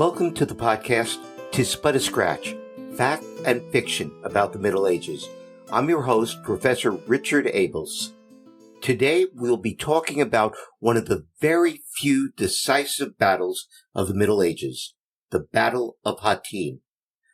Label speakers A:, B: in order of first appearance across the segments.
A: Welcome to the podcast, "'Tis But a Scratch, Fact and Fiction About the Middle Ages." I'm your host, Professor Richard Abels. Today, we'll be talking about one of the very few decisive battles of the Middle Ages, the Battle of Hattin.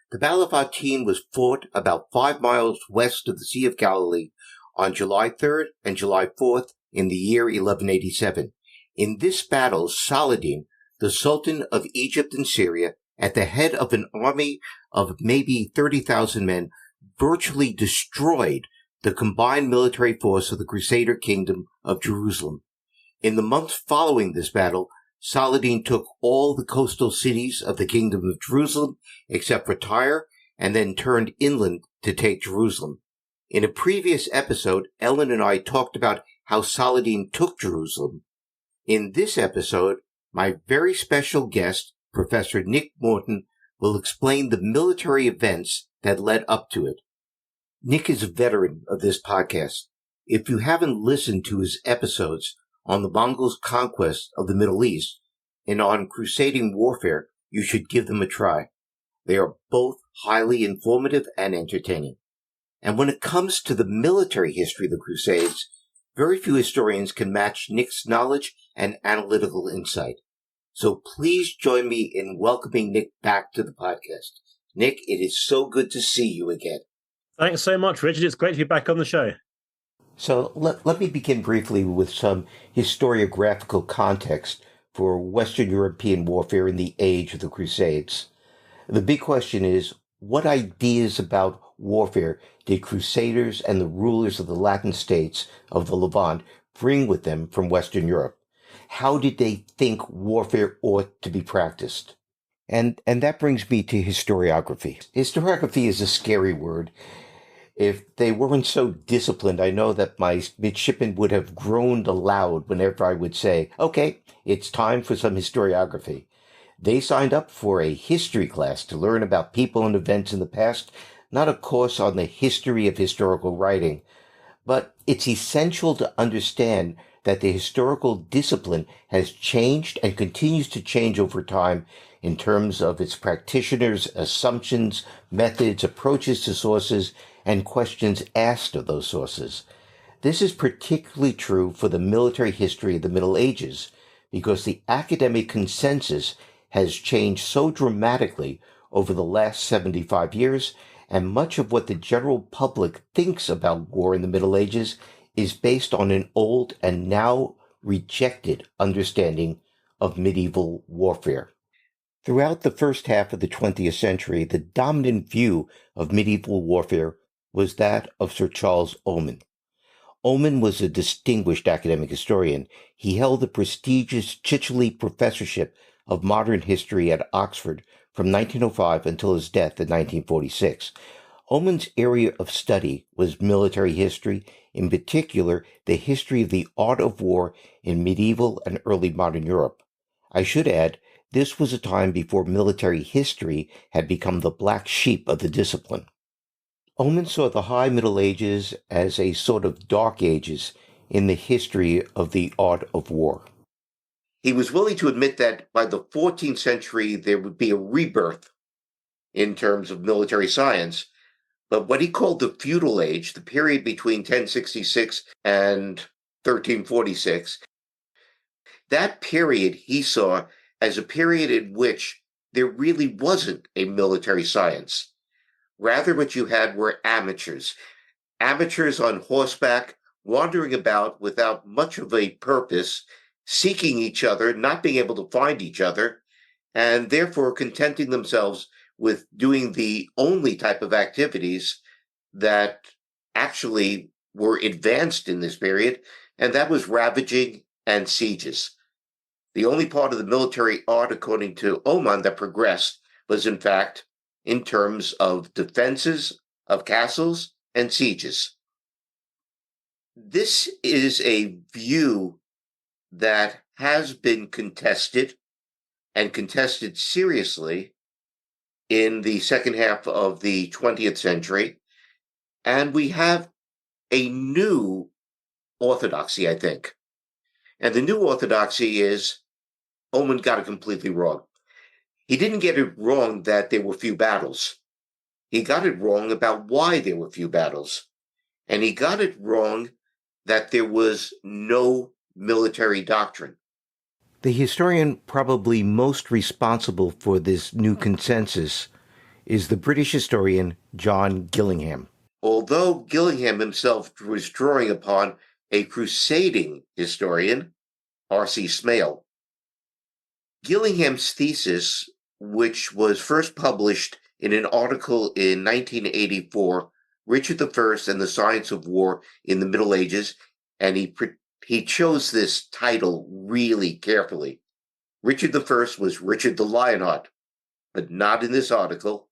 A: The Battle of Hattin was fought about 5 miles west of the Sea of Galilee on July 3rd and July 4th in the year 1187. In this battle, Saladin, the Sultan of Egypt and Syria, at the head of an army of maybe 30,000 men, virtually destroyed the combined military force of the Crusader Kingdom of Jerusalem. In the months following this battle, Saladin took all the coastal cities of the Kingdom of Jerusalem except for Tyre, and then turned inland to take Jerusalem. In a previous episode, Ellen and I talked about how Saladin took Jerusalem. In this episode, my very special guest, Professor Nick Morton, will explain the military events that led up to it. Nick is a veteran of this podcast. If you haven't listened to his episodes on the Mongols' conquest of the Middle East and on crusading warfare, you should give them a try. They are both highly informative and entertaining. And when it comes to the military history of the Crusades, very few historians can match Nick's knowledge and analytical insight. So please join me in welcoming Nick back to the podcast. Nick, it is so good to see you again.
B: Thanks so much, Richard. It's great to be back on the show.
A: So let me begin briefly with some historiographical context for Western European warfare in the age of the Crusades. The big question is, what ideas about warfare did Crusaders and the rulers of the Latin states of the Levant bring with them from Western Europe? How did they think warfare ought to be practiced? And that brings me to historiography. Historiography is a scary word. If they weren't so disciplined, I know that my midshipmen would have groaned aloud whenever I would say, okay, it's time for some historiography. They signed up for a history class to learn about people and events in the past, not a course on the history of historical writing. But it's essential to understand that the historical discipline has changed and continues to change over time in terms of its practitioners' assumptions, methods, approaches to sources, and questions asked of those sources. This is particularly true for the military history of the Middle Ages, because the academic consensus has changed so dramatically over the last 75 years, and much of what the general public thinks about war in the Middle Ages is based on an old and now rejected understanding of medieval warfare. Throughout the first half of the 20th century, the dominant view of medieval warfare was that of Sir Charles Oman. Oman was a distinguished academic historian. He held the prestigious Chichely Professorship of Modern History at Oxford from 1905 until his death in 1946. Oman's area of study was military history, in particular the history of the art of war in medieval and early modern Europe. I should add, this was a time before military history had become the black sheep of the discipline. Oman saw the High Middle Ages as a sort of dark ages in the history of the art of war. He was willing to admit that by the 14th century there would be a rebirth in terms of military science, but what he called the feudal age, the period between 1066 and 1346, that period he saw as a period in which there really wasn't a military science. Rather, what you had were amateurs on horseback, wandering about without much of a purpose, seeking each other, not being able to find each other, and therefore contenting themselves with doing the only type of activities that actually were advanced in this period, and that was ravaging and sieges. The only part of the military art, according to Oman, that progressed was, in fact, in terms of defenses of castles and sieges. This is a view that has been contested, and contested seriously, in the second half of the 20th century. And we have a new orthodoxy, I think. And the new orthodoxy is Oman got it completely wrong. he didn't get it wrong that there were few battles. He got it wrong about why there were few battles. And he got it wrong that there was no military doctrine.
C: The historian probably most responsible for this new consensus is the British historian John Gillingham.
A: Although Gillingham himself was drawing upon a crusading historian, R.C. Smale, Gillingham's thesis, which was first published in an article in 1984, Richard I and the Science of War in the Middle Ages, and he chose this title really carefully. Richard I was Richard the Lionheart, but not in this article.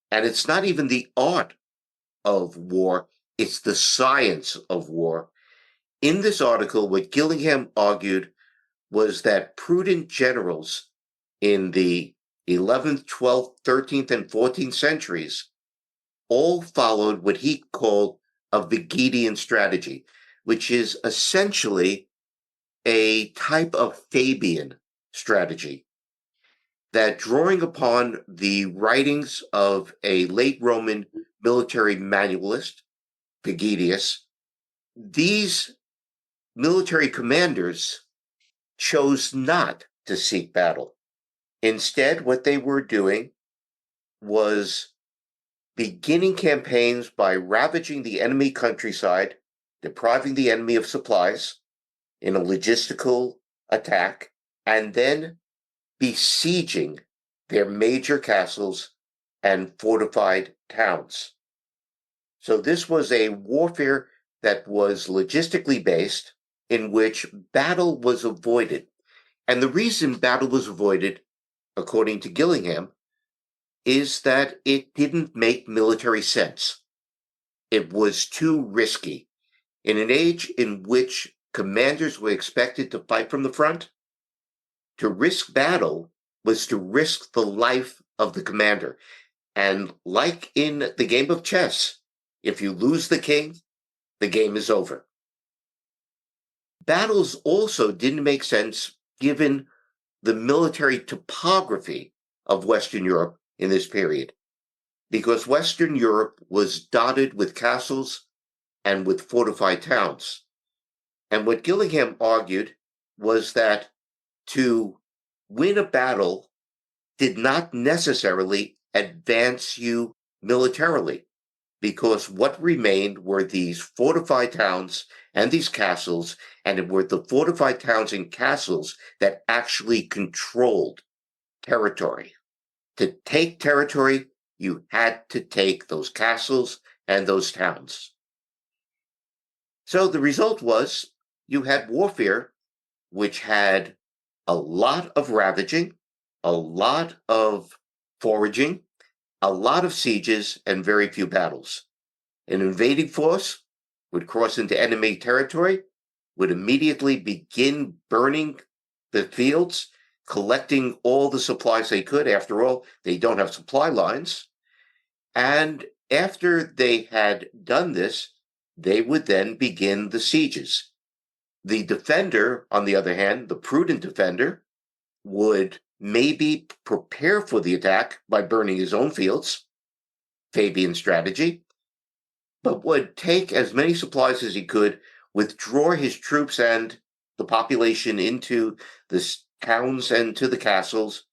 A: And it's not even the art of war, it's the science of war. In this article, what Gillingham argued was that prudent generals in the 11th, 12th, 13th, and 14th centuries all followed what he called a Vigedian strategy, which is essentially a type of Fabian strategy that, drawing upon the writings of a late Roman military manualist, Vigedius, these military commanders chose not to seek battle. Instead, what they were doing was beginning campaigns by ravaging the enemy countryside, depriving the enemy of supplies in a logistical attack, and then besieging their major castles and fortified towns. So this was a warfare that was logistically based, in which battle was avoided. And the reason battle was avoided, according to Gillingham, is that it didn't make military sense. It was too risky. In an age in which commanders were expected to fight from the front, to risk battle was to risk the life of the commander. And like in the game of chess, if you lose the king, the game is over. Battles also didn't make sense given the military topography of Western Europe in this period, because Western Europe was dotted with castles and with fortified towns. And what Gillingham argued was that to win a battle did not necessarily advance you militarily, because what remained were these fortified towns and these castles, and it were the fortified towns and castles that actually controlled territory. To take territory, you had to take those castles and those towns. So the result was you had warfare which had a lot of ravaging, a lot of foraging, a lot of sieges, and very few battles. An invading force would cross into enemy territory, would immediately begin burning the fields, collecting all the supplies they could. After all, they don't have supply lines. And after they had done this, they would then begin the sieges. The defender, on the other hand, the prudent defender, would maybe prepare for the attack by burning his own fields, Fabian strategy, but would take as many supplies as he could, withdraw his troops and the population into the towns and to the castles,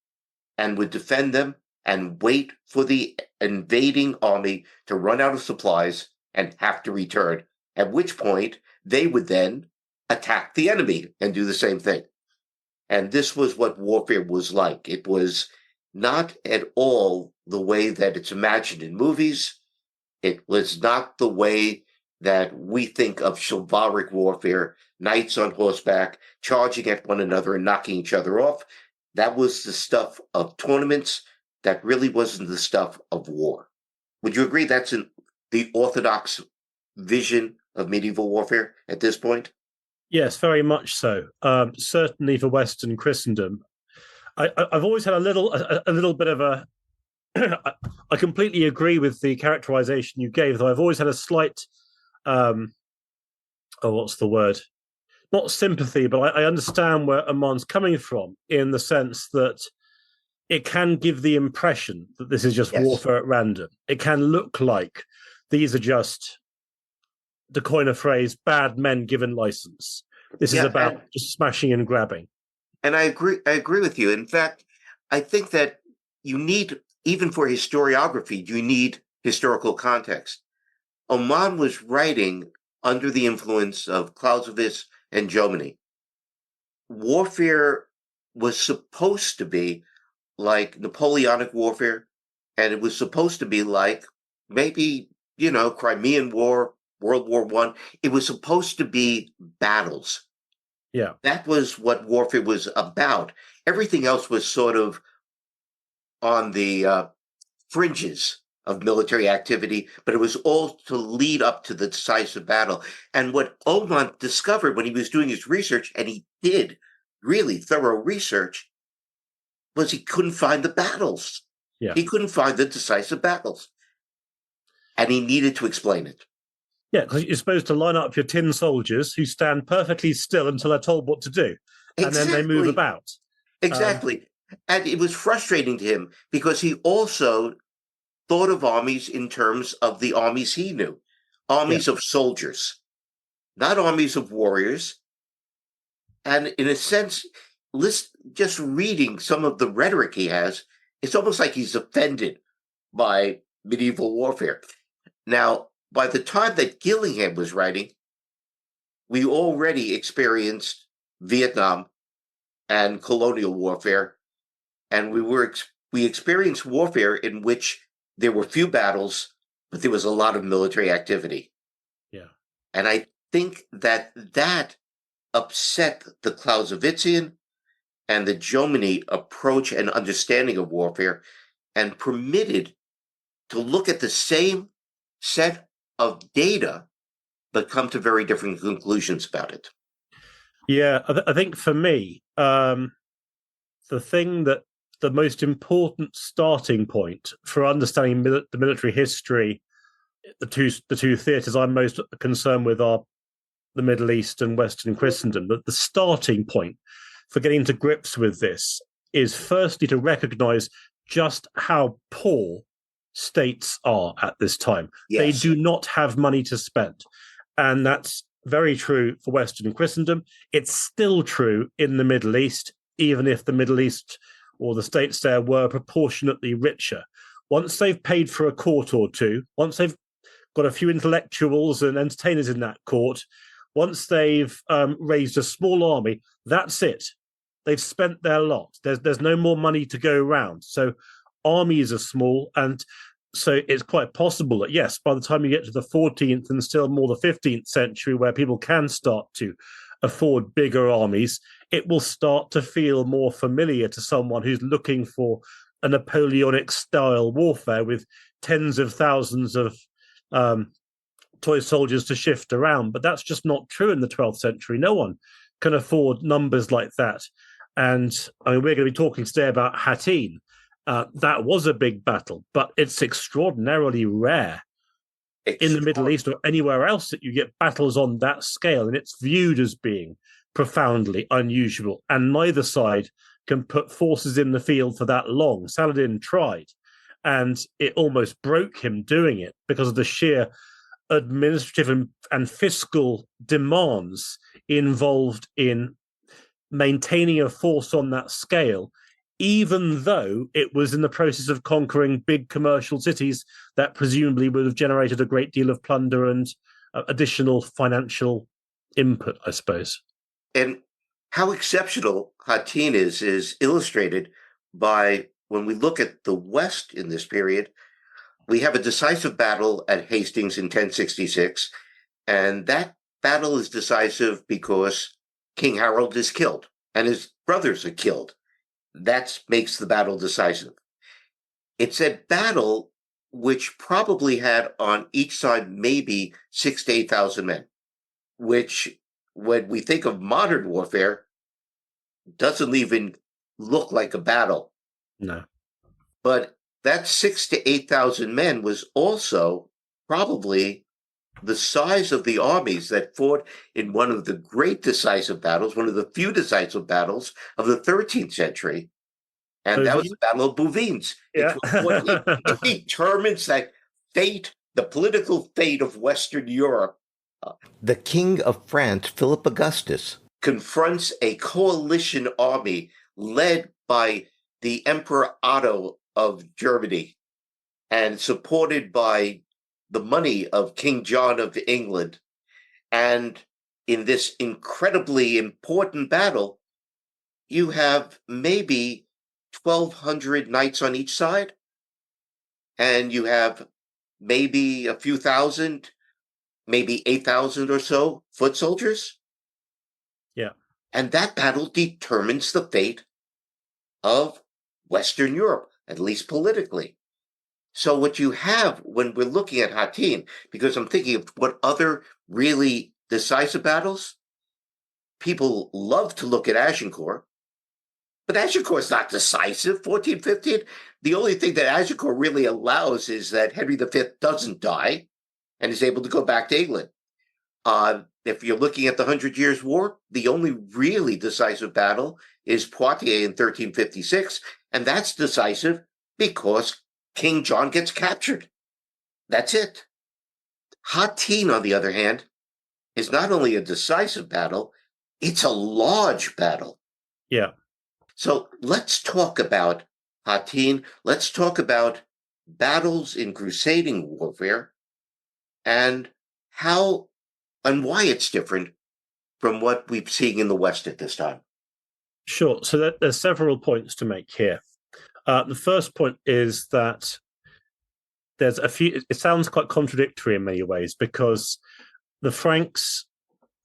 A: and would defend them and wait for the invading army to run out of supplies and have to return, at which point they would then attack the enemy and do the same thing. And this was what warfare was like. It was not at all the way that it's imagined in movies. It was not the way that we think of chivalric warfare, knights on horseback, charging at one another and knocking each other off. That was the stuff of tournaments. That really wasn't the stuff of war. Would you agree that's the orthodox vision of medieval warfare at this point?
B: Yes, very much so. Certainly for Western Christendom, I've always had a little bit of a. I completely agree with the characterization you gave, though I've always had a slight, what's the word? Not sympathy, but I understand where Amon's coming from, in the sense that it can give the impression that this is just
A: Yes.
B: warfare at random. It can look like these are just, to coin a phrase, bad men given license. This is
A: Yeah,
B: about just smashing and grabbing.
A: and I agree. I agree with you. In fact, I think that you need, even for historiography, you need historical context. Oman was writing under the influence of Clausewitz and Jomini. Warfare was supposed to be like Napoleonic warfare, and it was supposed to be like maybe, Crimean War, World War One. It was supposed to be battles.
B: Yeah.
A: That was what warfare was about. Everything else was sort of on the fringes of military activity, but it was all to lead up to the decisive battle. And what Oman discovered when he was doing his research, and he did really thorough research, was he couldn't find the battles.
B: Yeah.
A: He couldn't find the decisive battles. And he needed to explain it.
B: Yeah, because you're supposed to line up your tin soldiers who stand perfectly still until they're told what to do. And then they move about.
A: Exactly. And it was frustrating to him because he also thought of armies in terms of the armies he knew, armies of soldiers, not armies of warriors. And in a sense, just reading some of the rhetoric he has, it's almost like he's offended by medieval warfare. Now, by the time that Gillingham was writing, we already experienced Vietnam and colonial warfare, and we experienced warfare in which there were few battles, but there was a lot of military activity.
B: Yeah.
A: And I think that upset the Clausewitzian and the Jomini approach and understanding of warfare, and permitted to look at the same set of data, but come to very different conclusions about it.
B: Yeah, I think for me, the most important starting point for understanding the military history, the two theatres I'm most concerned with are the Middle East and Western Christendom. But the starting point for getting to grips with this is firstly to recognize just how poor states are at this time.
A: Yes.
B: They do not have money to spend. And that's very true for Western Christendom. It's still true in the Middle East, even if the Middle East or the states there were proportionately richer. Once they've paid for a court or two, once they've got a few intellectuals and entertainers in that court, once they've raised a small army, that's it. They've spent their lot. There's no more money to go around. So armies are small, and so it's quite possible that, yes, by the time you get to the 14th and still more the 15th century, where people can start to afford bigger armies, it will start to feel more familiar to someone who's looking for a Napoleonic-style warfare with tens of thousands of toy soldiers to shift around. But that's just not true in the 12th century. No one can afford numbers like that. And I mean, we're going to be talking today about Hattin. That was a big battle, but it's extraordinarily rare in the Middle East or anywhere else that you get battles on that scale, and it's viewed as being profoundly unusual. And neither side can put forces in the field for that long. Saladin tried, and it almost broke him doing it because of the sheer administrative and fiscal demands involved in maintaining a force on that scale, even though it was in the process of conquering big commercial cities that presumably would have generated a great deal of plunder and additional financial input, I suppose.
A: And how exceptional Hattin is illustrated by, when we look at the West in this period, we have a decisive battle at Hastings in 1066, and that battle is decisive because King Harold is killed and his brothers are killed. That makes the battle decisive. It's a battle which probably had on each side maybe 6,000 to 8,000 men, which, when we think of modern warfare, doesn't even look like a battle.
B: No.
A: But that 6,000 to 8,000 men was also probably the size of the armies that fought in one of the great decisive battles, one of the few decisive battles of the 13th century, And that
B: Over
A: was the
B: you.
A: Battle of Bouvines.
B: Yeah.
A: It determines that fate, the political fate of Western Europe.
C: The King of France, Philip Augustus,
A: confronts a coalition army led by the Emperor Otto of Germany and supported by the money of King John of England. And in this incredibly important battle, you have maybe 1,200 knights on each side, and you have maybe a few thousand, maybe 8,000 or so foot soldiers.
B: Yeah.
A: And that battle determines the fate of Western Europe, at least politically. So what you have when we're looking at Hattin, because I'm thinking of what other really decisive battles, people love to look at Agincourt, but Agincourt's not decisive. 1415, the only thing that Agincourt really allows is that Henry V doesn't die and is able to go back to England. If you're looking at the 100 Years' War, the only really decisive battle is Poitiers in 1356, and that's decisive because King John gets captured. That's it. Hattin, on the other hand, is not only a decisive battle, it's a large battle.
B: Yeah.
A: So let's talk about Hattin. Let's talk about battles in crusading warfare and how and why it's different from what we've seen in the West at this time.
B: Sure. So there's several points to make here. The first point is that there's a few, it sounds quite contradictory in many ways, because the Franks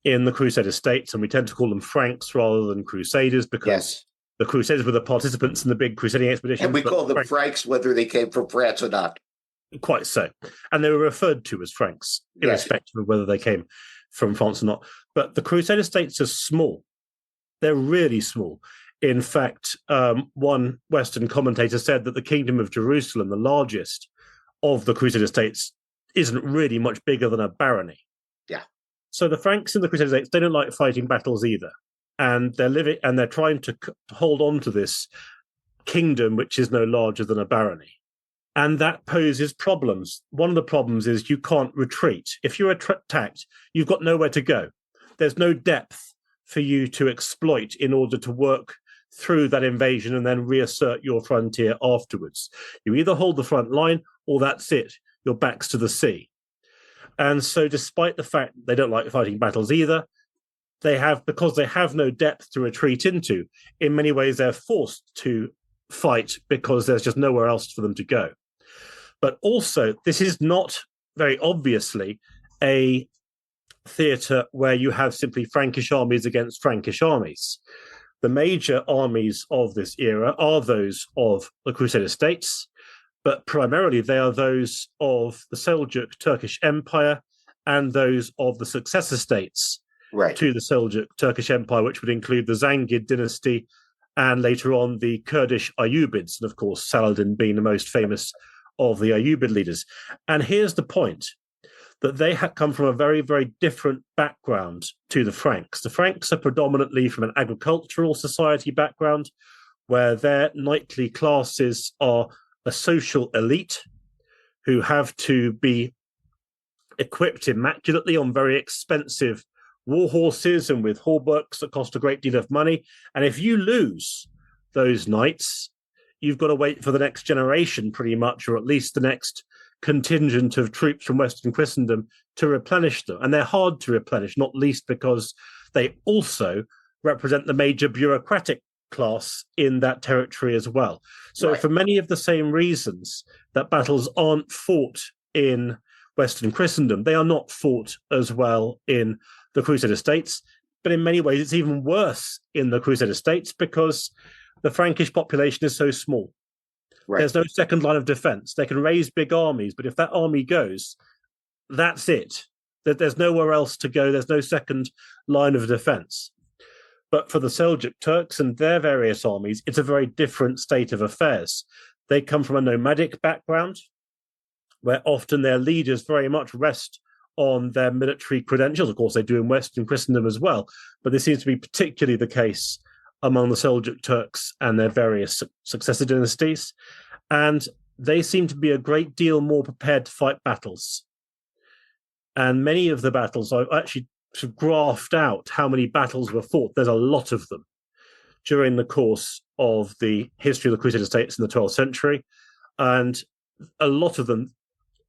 B: in the Crusader states, and we tend to call them Franks rather than Crusaders, because the Crusaders were the participants in the big crusading expedition.
A: And we call them Franks whether they came from France or not.
B: Quite so. And they were referred to as Franks, irrespective of whether they came from France or not. But the Crusader states are small. They're really small. In fact, one Western commentator said that the Kingdom of Jerusalem, the largest of the Crusader states, isn't really much bigger than a barony.
A: Yeah.
B: So the Franks in the Crusader states, they don't like fighting battles either. And they're trying to hold on to this kingdom, which is no larger than a barony. And that poses problems. One of the problems is you can't retreat. If you're attacked, you've got nowhere to go. There's no depth for you to exploit in order to work through that invasion and then reassert your frontier afterwards. You either hold the front line or that's it. Your back's to the sea. And so despite the fact they don't like fighting battles either, because they have no depth to retreat into, in many ways they're forced to fight because there's just nowhere else for them to go. But also, this is not very obviously a theatre where you have simply Frankish armies against Frankish armies. The major armies of this era are those of the Crusader states, but primarily they are those of the Seljuk Turkish Empire and those of the successor states to the Seljuk Turkish Empire, which would include the Zangid dynasty and later on the Kurdish Ayyubids, and of course Saladin being the most famous of the Ayyubid leaders. And here's the point, that they come from a very, very different background to the Franks. The Franks are predominantly from an agricultural society background, where their knightly classes are a social elite who have to be equipped immaculately on very expensive war horses and with hauberks that cost a great deal of money. And if you lose those knights, you've got to wait for the next generation pretty much, or at least the next contingent of troops from Western Christendom to replenish them. And they're hard to replenish, not least because they also represent the major bureaucratic class in that territory as well. So for many of the same reasons that battles aren't fought in Western Christendom, they are not fought as well in the Crusader states. But in many ways, it's even worse in the Crusader states because the Frankish population is so small. There's no second line of defense. They can raise big armies, but if that army goes, that's it. There's nowhere else to go. There's no second line of defense. But for the Seljuk Turks and their various armies, it's a very different state of affairs. They come from a nomadic background, where often their leaders very much rest on their military credentials. Of course, they do in Western Christendom as well, but this seems to be particularly the case among the Seljuk Turks and their various successor dynasties, and they seem to be a great deal more prepared to fight battles. And many of the battles, I've actually sort of graphed out how many battles were fought. There's a lot of them during the course of the history of the Crusader states in the 12th century. And a lot of them,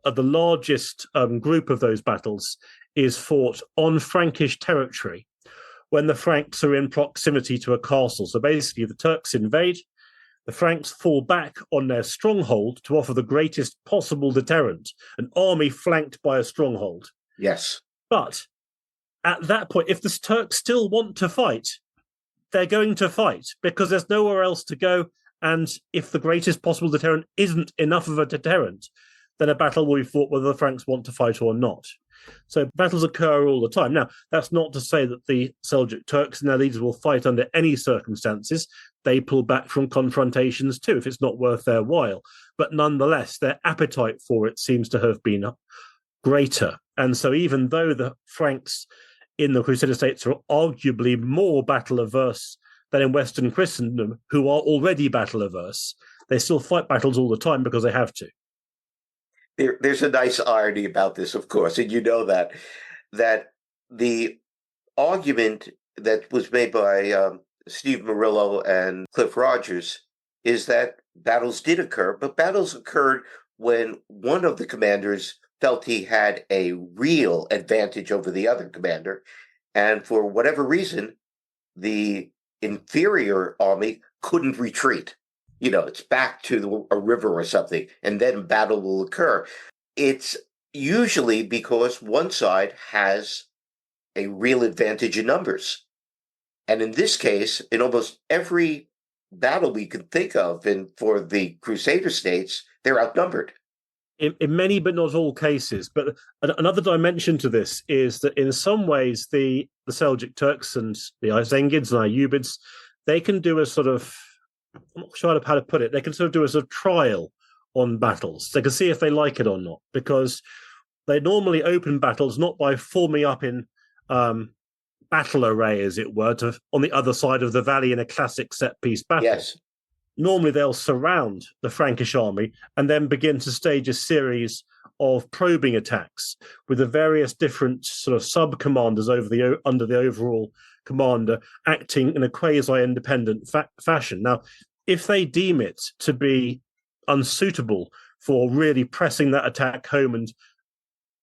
B: the largest group of those battles is fought on Frankish territory when the Franks are in proximity to a castle. So basically, the Turks invade, the Franks fall back on their stronghold to offer the greatest possible deterrent, an army flanked by a stronghold.
A: Yes.
B: But at that point, if the Turks still want to fight, they're going to fight because there's nowhere else to go. And if the greatest possible deterrent isn't enough of a deterrent, then a battle will be fought whether the Franks want to fight or not. So battles occur all the time. Now, that's not to say that the Seljuk Turks and their leaders will fight under any circumstances. They pull back from confrontations too, if it's not worth their while. But nonetheless, their appetite for it seems to have been greater. And so even though the Franks in the Crusader states are arguably more battle averse than in Western Christendom, who are already battle averse, they still fight battles all the time because they have to.
A: There's a nice irony about this, of course, and you know that the argument that was made by Steve Murillo and Cliff Rogers is that battles did occur, but battles occurred when one of the commanders felt he had a real advantage over the other commander, and for whatever reason, the inferior army couldn't retreat. It's back to a river or something, and then battle will occur. It's usually because one side has a real advantage in numbers. And in this case, in almost every battle we can think of, and for the Crusader states, they're outnumbered.
B: In many but not all cases. But another dimension to this is that in some ways, the Seljuk Turks and the Zengids and Ayyubids, they can do a sort of, I'm not sure how to put it, they can sort of do a sort of trial on battles. They can see if they like it or not, because they normally open battles not by forming up in battle array, as it were, on the other side of the valley in a classic set-piece battle.
A: Yes.
B: Normally they'll surround the Frankish army and then begin to stage a series of probing attacks with the various different sort of sub-commanders under the overall commander acting in a quasi-independent fashion. Now, if they deem it to be unsuitable for really pressing that attack home and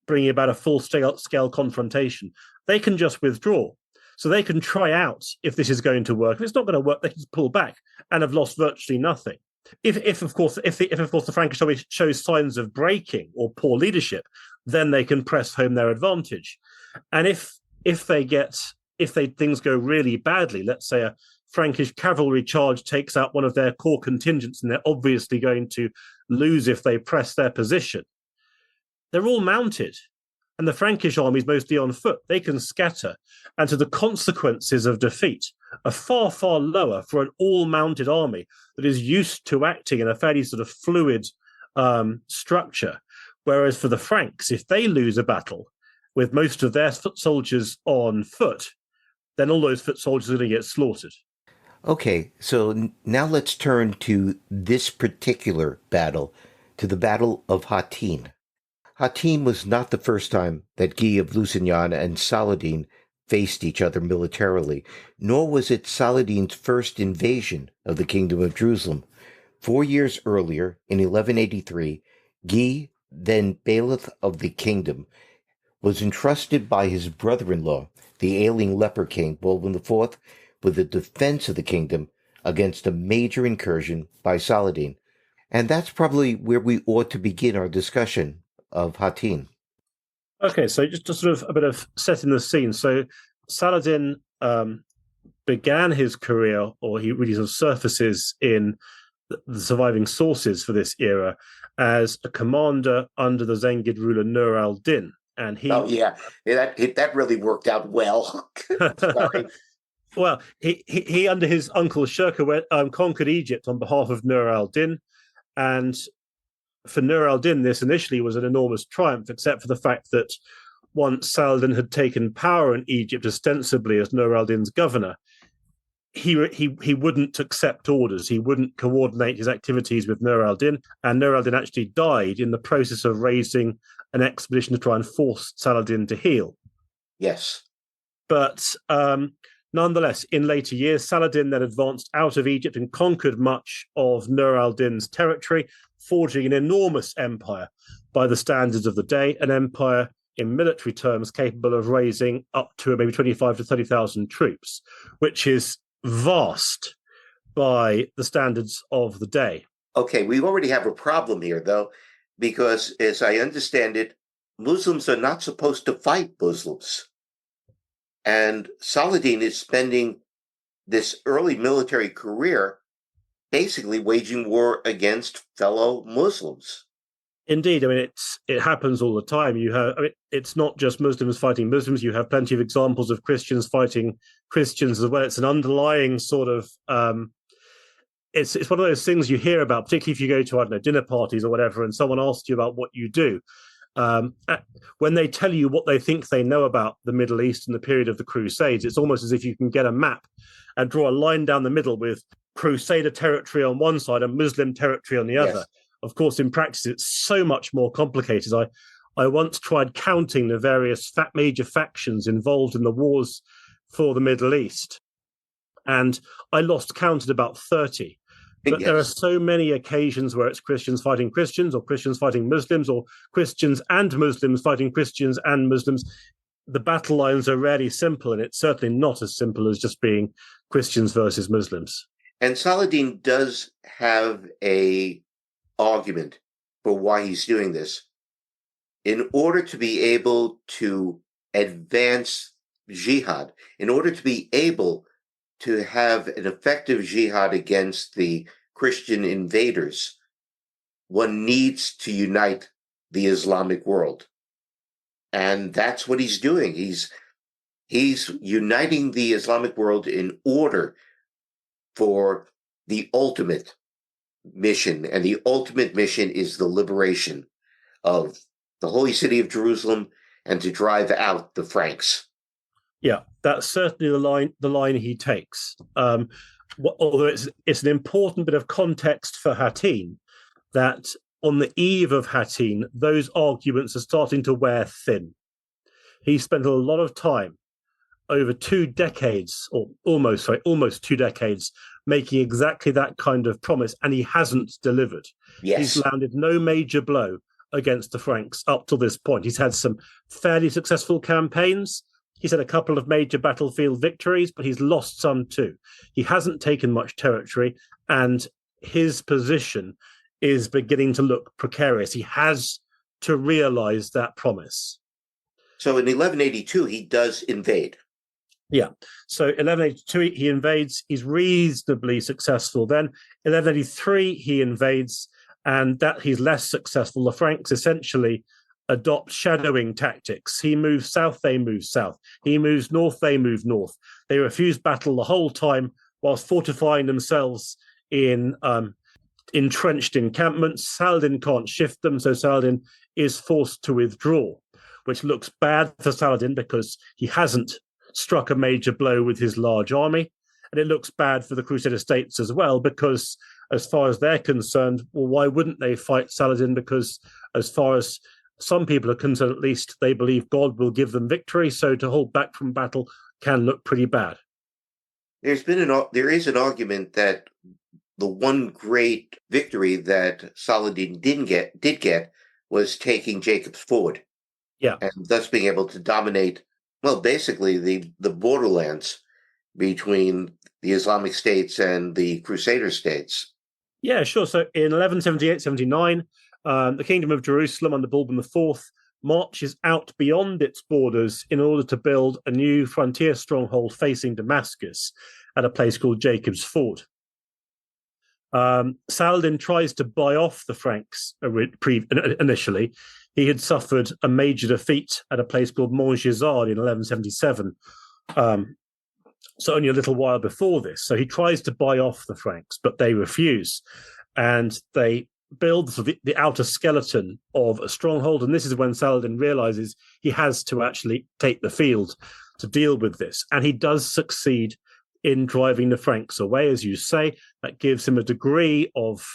B: bringing about a full-scale confrontation, they can just withdraw. So they can try out if this is going to work. If it's not going to work, they can pull back and have lost virtually nothing. If of course the Frankish army shows signs of breaking or poor leadership, then they can press home their advantage. And if things go really badly, let's say a Frankish cavalry charge takes out one of their core contingents, and they're obviously going to lose if they press their position. They're all mounted, and the Frankish army is mostly on foot. They can scatter, and so the consequences of defeat are far, far lower for an all-mounted army that is used to acting in a fairly sort of fluid structure. Whereas for the Franks, if they lose a battle with most of their foot soldiers on foot, then all those foot soldiers are going to get slaughtered.
C: Okay, so now let's turn to this particular battle, to the Battle of Hattin. Hattin was not the first time that Guy of Lusignan and Saladin faced each other militarily, nor was it Saladin's first invasion of the Kingdom of Jerusalem. 4 years earlier, in 1183, Guy, then bailiff of the kingdom, was entrusted by his brother-in-law, the ailing leper king Baldwin IV, with the defense of the kingdom against a major incursion by Saladin. And that's probably where we ought to begin our discussion of Hattin.
B: Okay, so just sort of a bit of setting the scene. So Saladin began his career, or he really sort of surfaces in the surviving sources for this era, as a commander under the Zengid ruler Nur al-Din. And he,
A: that really worked out well. Sorry.
B: Well, he under his uncle Shirkuh conquered Egypt on behalf of Nur al-Din, and for Nur al-Din, this initially was an enormous triumph, except for the fact that once Saladin had taken power in Egypt ostensibly as Nur al-Din's governor, he wouldn't accept orders. He wouldn't coordinate his activities with Nur al-Din, and Nur al-Din actually died in the process of raising an expedition to try and force Saladin to heel.
A: Yes.
B: But nonetheless, in later years, Saladin then advanced out of Egypt and conquered much of Nur al-Din's territory, forging an enormous empire by the standards of the day, an empire in military terms capable of raising up to maybe 25 to 30,000 troops, which is vast by the standards of the day.
A: Okay, we already have a problem here, though, because as I understand it, Muslims are not supposed to fight Muslims. And Saladin is spending this early military career basically waging war against fellow Muslims.
B: Indeed, I mean it happens all the time. It's not just Muslims fighting Muslims. You have plenty of examples of Christians fighting Christians as well. It's an underlying sort of it's one of those things you hear about, particularly if you go to, I don't know, dinner parties or whatever, and someone asks you about what you do. When they tell you what they think they know about the Middle East in the period of the Crusades, it's almost as if you can get a map and draw a line down the middle with Crusader territory on one side and Muslim territory on the other.
A: Yes.
B: Of course, in practice, it's so much more complicated. I once tried counting the various major factions involved in the wars for the Middle East, and I lost count at about 30. But
A: Yes.
B: there are so many occasions where it's Christians fighting Christians, or Christians fighting Muslims, or Christians and Muslims fighting Christians and Muslims. The battle lines are rarely simple, and it's certainly not as simple as just being Christians versus Muslims.
A: And Saladin does have a argument for why he's doing this. In order to be able to advance jihad, in order to be able to have an effective jihad against the Christian invaders, one needs to unite the Islamic world. And that's what he's doing. He's uniting the Islamic world in order for the ultimate mission. And the ultimate mission is the liberation of the holy city of Jerusalem and to drive out the Franks.
B: Yeah, that's certainly the line he takes. Although it's an important bit of context for Hattin, that on the eve of Hattin, those arguments are starting to wear thin. He spent a lot of time over 2 decades, or almost 2 decades, making exactly that kind of promise, and he hasn't delivered.
A: Yes.
B: He's landed no major blow against the Franks up to this point. He's had some fairly successful campaigns. He's had a couple of major battlefield victories, but he's lost some too. He hasn't taken much territory, and his position is beginning to look precarious. He has to realize that promise.
A: So in 1182, he does invade.
B: Yeah. So 1182, he invades. He's reasonably successful. Then 1183, he invades, and that he's less successful. The Franks essentially adopt shadowing tactics. He moves south, they move south. He moves north, they move north. They refuse battle the whole time whilst fortifying themselves in entrenched encampments. Saladin can't shift them, so Saladin is forced to withdraw, which looks bad for Saladin because he hasn't struck a major blow with his large army. And it looks bad for the Crusader states as well, because as far as they're concerned, well, why wouldn't they fight Saladin? Because as far as some people are concerned, at least, they believe God will give them victory. So to hold back from battle can look pretty bad.
A: There is an argument that the one great victory that Saladin did get was taking Jacob's Ford.
B: Yeah.
A: And thus being able to dominate, well, basically the borderlands between the Islamic states and the Crusader states.
B: Yeah, sure. So in 1178-79, the Kingdom of Jerusalem under Bourbon IV marches out beyond its borders in order to build a new frontier stronghold facing Damascus at a place called Jacob's Ford. Saladin tries to buy off the Franks initially. He had suffered a major defeat at a place called Montgisard in 1177, so only a little while before this. So he tries to buy off the Franks, but they refuse. And they build the outer skeleton of a stronghold. And this is when Saladin realizes he has to actually take the field to deal with this. And he does succeed in driving the Franks away, as you say. That gives him a degree of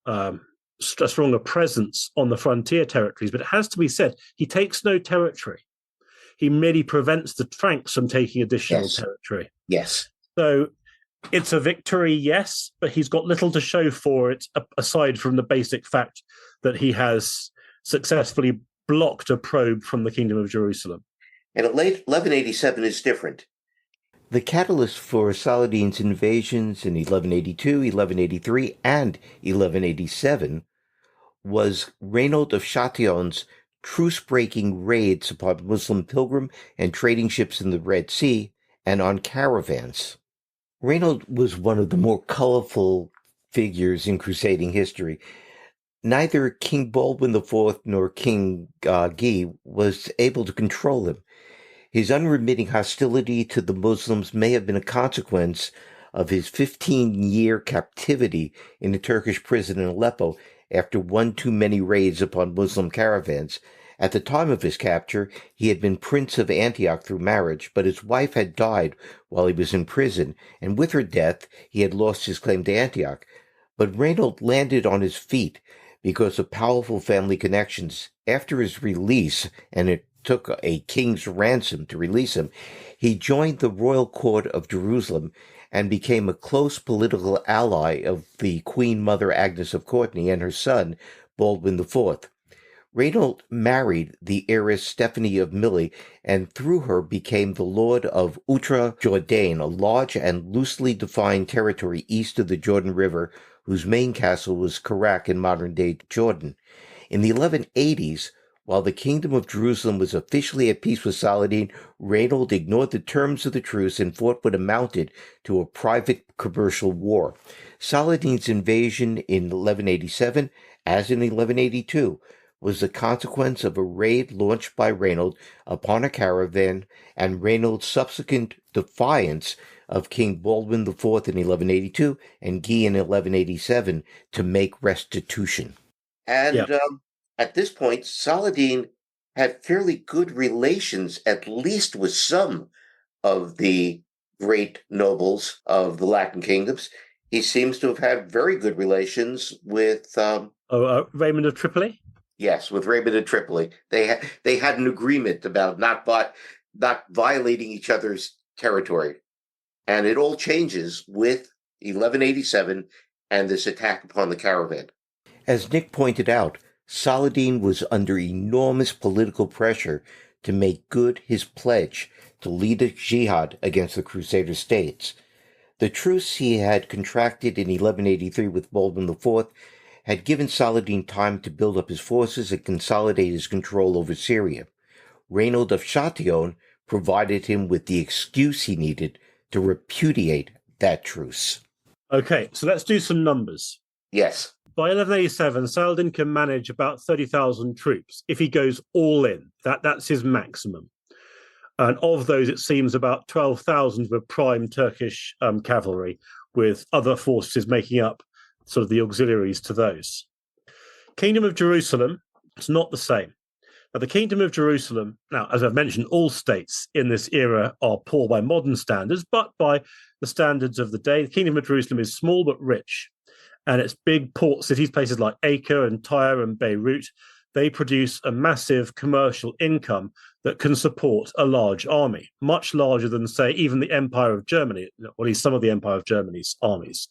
B: a stronger presence on the frontier territories. But it has to be said, he takes no territory. He merely prevents the Franks from taking additional territory.
A: Yes.
B: So it's a victory, yes, but he's got little to show for it, aside from the basic fact that he has successfully blocked a probe from the Kingdom of Jerusalem.
A: And at late 1187 is different. The catalyst for Saladin's invasions in 1182, 1183, and 1187 was Reynold of Chatillon's truce-breaking raids upon Muslim pilgrim and trading ships in the Red Sea and on caravans. Reynold was one of the more colorful figures in crusading history. Neither King Baldwin IV nor King Guy was able to control him. His unremitting hostility to the Muslims may have been a consequence of his 15-year captivity in a Turkish prison in Aleppo after one too many raids upon Muslim caravans. At the time of his capture, he had been Prince of Antioch through marriage, but his wife had died while he was in prison, and with her death, he had lost his claim to Antioch. But Reynold landed on his feet because of powerful family connections. After his release, and it took a king's ransom to release him, he joined the royal court of Jerusalem and became a close political ally of the Queen Mother Agnes of Courtenay and her son, Baldwin IV. Reynold married the heiress Stephanie of Milly, and through her became the lord of Outre Jourdain, a large and loosely defined territory east of the Jordan River, whose main castle was Karak in modern-day Jordan. In the 1180s, while the Kingdom of Jerusalem was officially at peace with Saladin, Reynold ignored the terms of the truce and fought what amounted to a private commercial war. Saladin's invasion in 1187, as in 1182, was the consequence of a raid launched by Reynold upon a caravan and Reynold's subsequent defiance of King Baldwin IV in 1182 and Guy in 1187 to make restitution. And at this point, Saladin had fairly good relations, at least with some of the great nobles of the Latin kingdoms. He seems to have had very good relations with
B: Raymond of Tripoli?
A: Yes, with Raymond of Tripoli. They had an agreement about not violating each other's territory. And it all changes with 1187 and this attack upon the caravan. As Nick pointed out, Saladin was under enormous political pressure to make good his pledge to lead a jihad against the Crusader states. The truce he had contracted in 1183 with Baldwin IV had given Saladin time to build up his forces and consolidate his control over Syria. Reynold of Chatillon provided him with the excuse he needed to repudiate that truce.
B: Okay, so let's do some numbers.
A: Yes.
B: By 1187, Saladin can manage about 30,000 troops if he goes all in. That's his maximum. And of those, it seems about 12,000 were prime Turkish cavalry, with other forces making up sort of the auxiliaries to those. Kingdom of Jerusalem, it's not the same. Now, the Kingdom of Jerusalem, now, as I've mentioned, all states in this era are poor by modern standards, but by the standards of the day, the Kingdom of Jerusalem is small but rich. And its big port cities, places like Acre and Tyre and Beirut, they produce a massive commercial income that can support a large army, much larger than, say, even the Empire of Germany, or at least some of the Empire of Germany's armies.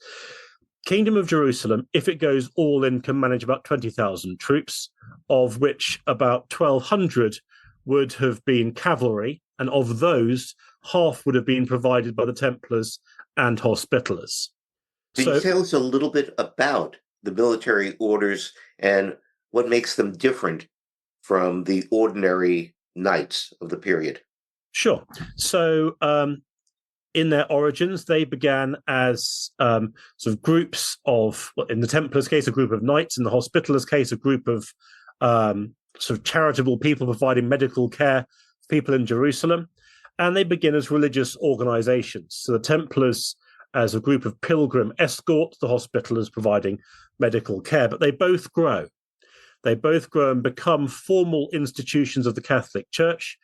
B: Kingdom of Jerusalem, if it goes all in, can manage about 20,000 troops, of which about 1,200 would have been cavalry, and of those, half would have been provided by the Templars and Hospitallers.
A: Can you tell us a little bit about the military orders and what makes them different from the ordinary knights of the period?
B: Sure. So in their origins, they began as sort of groups of, in the Templars' case, a group of knights, in the Hospitallers' case, a group of sort of charitable people providing medical care for people in Jerusalem. And they begin as religious organizations. So the Templars as a group of pilgrim escorts, the Hospitallers providing medical care. But they both grow. They both grow and become formal institutions of the Catholic Church.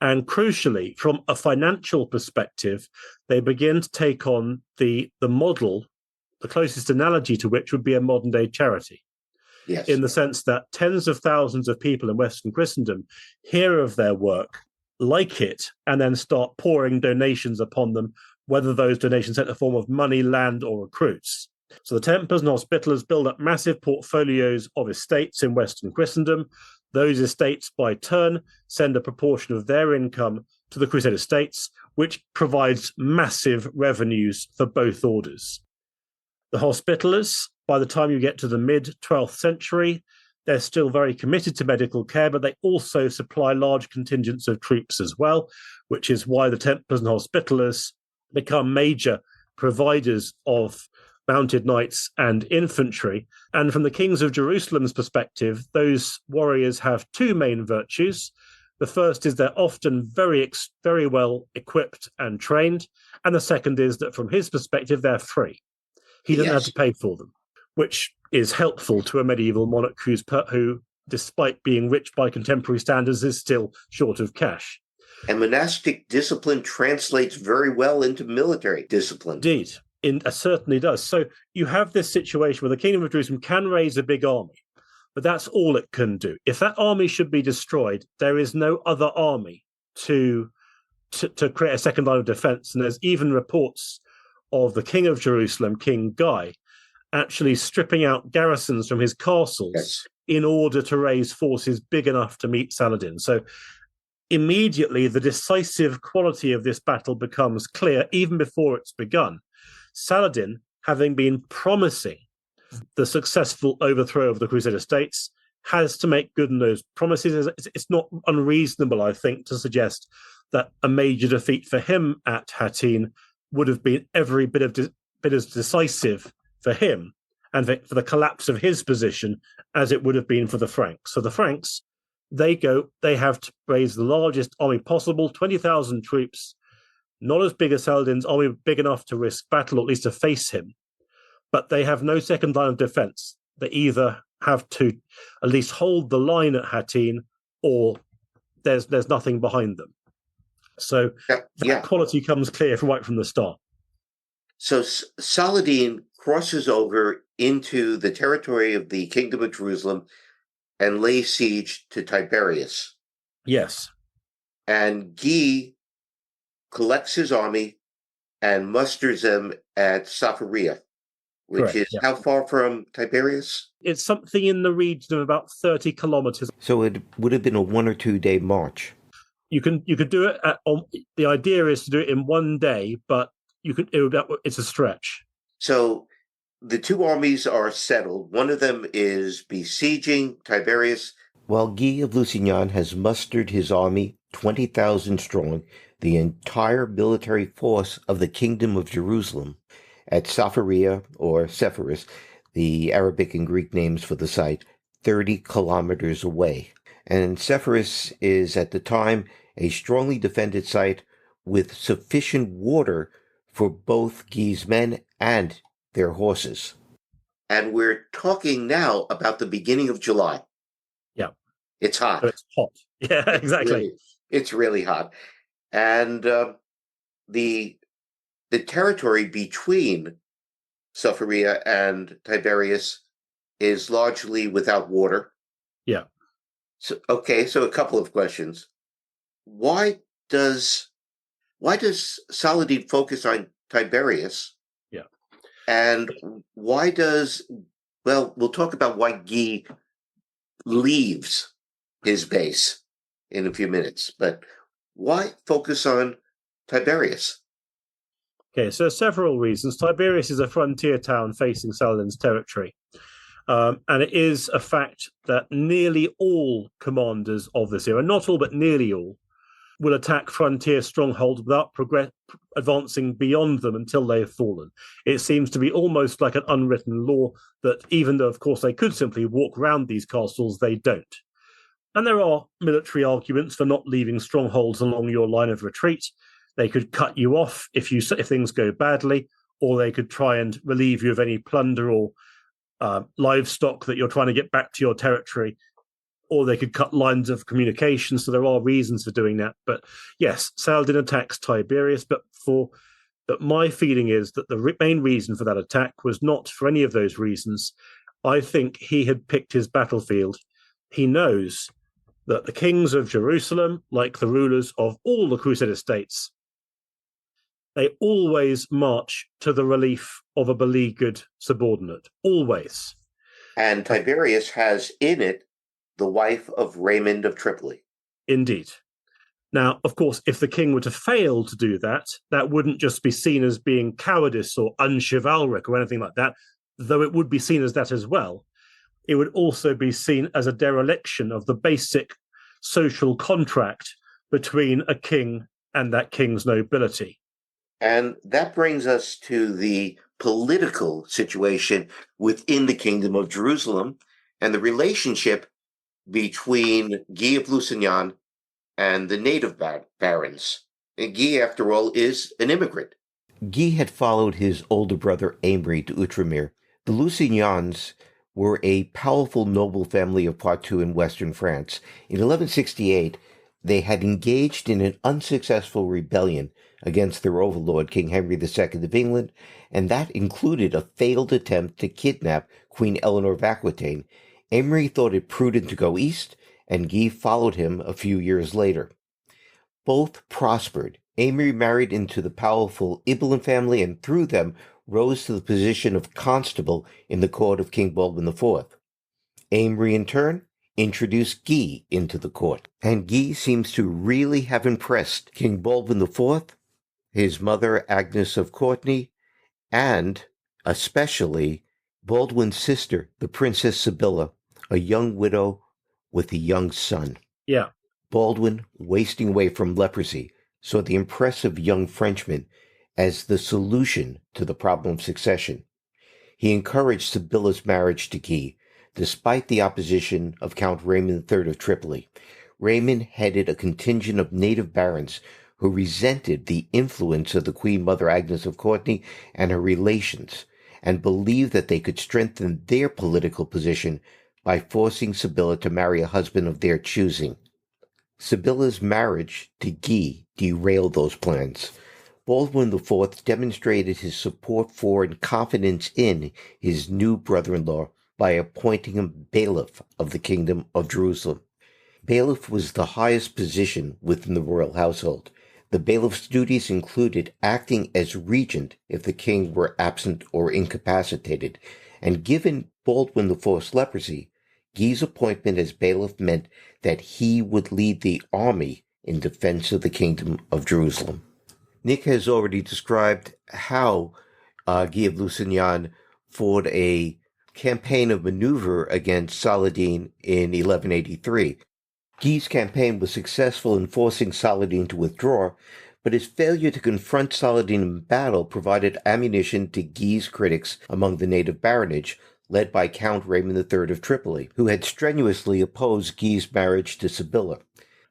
B: And crucially, from a financial perspective, they begin to take on the model, the closest analogy to which would be a modern day charity.
A: Yes.
B: In the sense that tens of thousands of people in Western Christendom hear of their work, like it, and then start pouring donations upon them, whether those donations take the form of money, land, or recruits. So the Templars and Hospitallers build up massive portfolios of estates in Western Christendom. Those estates, by turn, send a proportion of their income to the Crusader states, which provides massive revenues for both orders. The Hospitallers, by the time you get to the mid-12th century, they're still very committed to medical care, but they also supply large contingents of troops as well, which is why the Templars and Hospitallers become major providers of mounted knights and infantry. And from the kings of Jerusalem's perspective, those warriors have two main virtues. The first is they're often very well equipped and trained. And the second is that from his perspective, they're free. He doesn't have to pay for them, which is helpful to a medieval monarch who, despite being rich by contemporary standards, is still short of cash.
A: And monastic discipline translates very well into military discipline.
B: Indeed, it certainly does. So you have this situation where the Kingdom of Jerusalem can raise a big army, but that's all it can do. If that army should be destroyed, there is no other army to create a second line of defense. And there's even reports of the King of Jerusalem, King Guy, actually stripping out garrisons from his castles in order to raise forces big enough to meet Saladin. So immediately the decisive quality of this battle becomes clear even before it's begun. Saladin, having been promising the successful overthrow of the Crusader states, has to make good on those promises. It's not unreasonable, I think, to suggest that a major defeat for him at Hattin would have been every bit as decisive for him and for the collapse of his position as it would have been for the Franks. So the Franks, they have to raise the largest army possible, 20,000 troops, not as big as Saladin's army, big enough to risk battle, or at least to face him. But they have no second line of defense. They either have to at least hold the line at Hattin, or there's nothing behind them. So that quality comes clear right from the start.
A: So Saladin crosses over into the territory of the Kingdom of Jerusalem and lays siege to Tiberias.
B: Yes.
A: And Guy collects his army and musters them at Saffurya, which is how far from Tiberias?
B: It's something in the region of about 30 kilometers.
C: So it would have been a 1 or 2 day march.
B: You could do it. The idea is to do it in one day, but it's a stretch.
A: So the two armies are settled. One of them is besieging Tiberias.
C: While Guy of Lusignan has mustered his army, 20,000 strong, the entire military force of the Kingdom of Jerusalem at Saffurya, or Sepphoris, the Arabic and Greek names for the site, 30 kilometers away. And Sepphoris is at the time a strongly defended site with sufficient water for both Guy's men and their horses.
A: And we're talking now about the beginning of July.
B: Yeah.
A: It's hot.
B: So it's hot. Yeah, exactly.
A: It's really hot. And the territory between Saffurya and Tiberias is largely without water.
B: Yeah.
A: So a couple of questions. Why does Saladin focus on Tiberias?
B: Yeah.
A: And we'll talk about why Guy leaves his base in a few minutes, but why focus on Tiberias?
B: Okay, so several reasons. Tiberias is a frontier town facing Saladin's territory. And it is a fact that nearly all commanders of this era, not all, but nearly all, will attack frontier strongholds without advancing beyond them until they have fallen. It seems to be almost like an unwritten law that even though, of course, they could simply walk around these castles, they don't. And there are military arguments for not leaving strongholds along your line of retreat. They could cut you off if things go badly, or they could try and relieve you of any plunder or livestock that you're trying to get back to your territory or they could cut lines of communication. So there are reasons for doing that. But yes, Saladin attacks Tiberias, but my feeling is that the main reason for that attack was not for any of those reasons. I think he had picked his battlefield. He knows that the kings of Jerusalem, like the rulers of all the Crusader states, they always march to the relief of a beleaguered subordinate, always.
C: And Tiberias has in it the wife of Raymond of Tripoli.
B: Indeed. Now, of course, if the king were to fail to do that, that wouldn't just be seen as being cowardice or unchivalric or anything like that, though it would be seen as that as well. It would also be seen as a dereliction of the basic social contract between a king and that king's nobility.
C: And that brings us to the political situation within the Kingdom of Jerusalem and the relationship between Guy of Lusignan and the native barons. And Guy, after all, is an immigrant. Guy had followed his older brother Aimery to Outremer. The Lusignans were a powerful noble family of Poitou in western France. In 1168, they had engaged in an unsuccessful rebellion against their overlord, King Henry II of England, and that included a failed attempt to kidnap Queen Eleanor of Aquitaine. Aimery thought it prudent to go east, and Guy followed him a few years later. Both prospered. Aimery married into the powerful Ibelin family, and through them rose to the position of constable in the court of King Baldwin IV. Aimery, in turn, introduced Guy into the court, and Guy seems to really have impressed King Baldwin IV, his mother Agnes of Courtenay, and especially Baldwin's sister, the Princess Sibylla, a young widow with a young son.
B: Yeah.
C: Baldwin, wasting away from leprosy, saw the impressive young Frenchman as the solution to the problem of succession. He encouraged Sibylla's marriage to Guy, despite the opposition of Count Raymond III of Tripoli. Raymond headed a contingent of native barons who resented the influence of the Queen Mother Agnes of Courtenay and her relations, and believed that they could strengthen their political position by forcing Sibylla to marry a husband of their choosing. Sibylla's marriage to Guy derailed those plans. Baldwin IV demonstrated his support for and confidence in his new brother-in-law by appointing him bailiff of the Kingdom of Jerusalem. Bailiff was the highest position within the royal household. The bailiff's duties included acting as regent if the king were absent or incapacitated, and given Baldwin IV's leprosy, Guy's appointment as bailiff meant that he would lead the army in defense of the Kingdom of Jerusalem. Nick has already described how Guy of Lusignan fought a campaign of maneuver against Saladin in 1183. Guy's campaign was successful in forcing Saladin to withdraw, but his failure to confront Saladin in battle provided ammunition to Guy's critics among the native baronage, led by Count Raymond III of Tripoli, who had strenuously opposed Guy's marriage to Sibylla.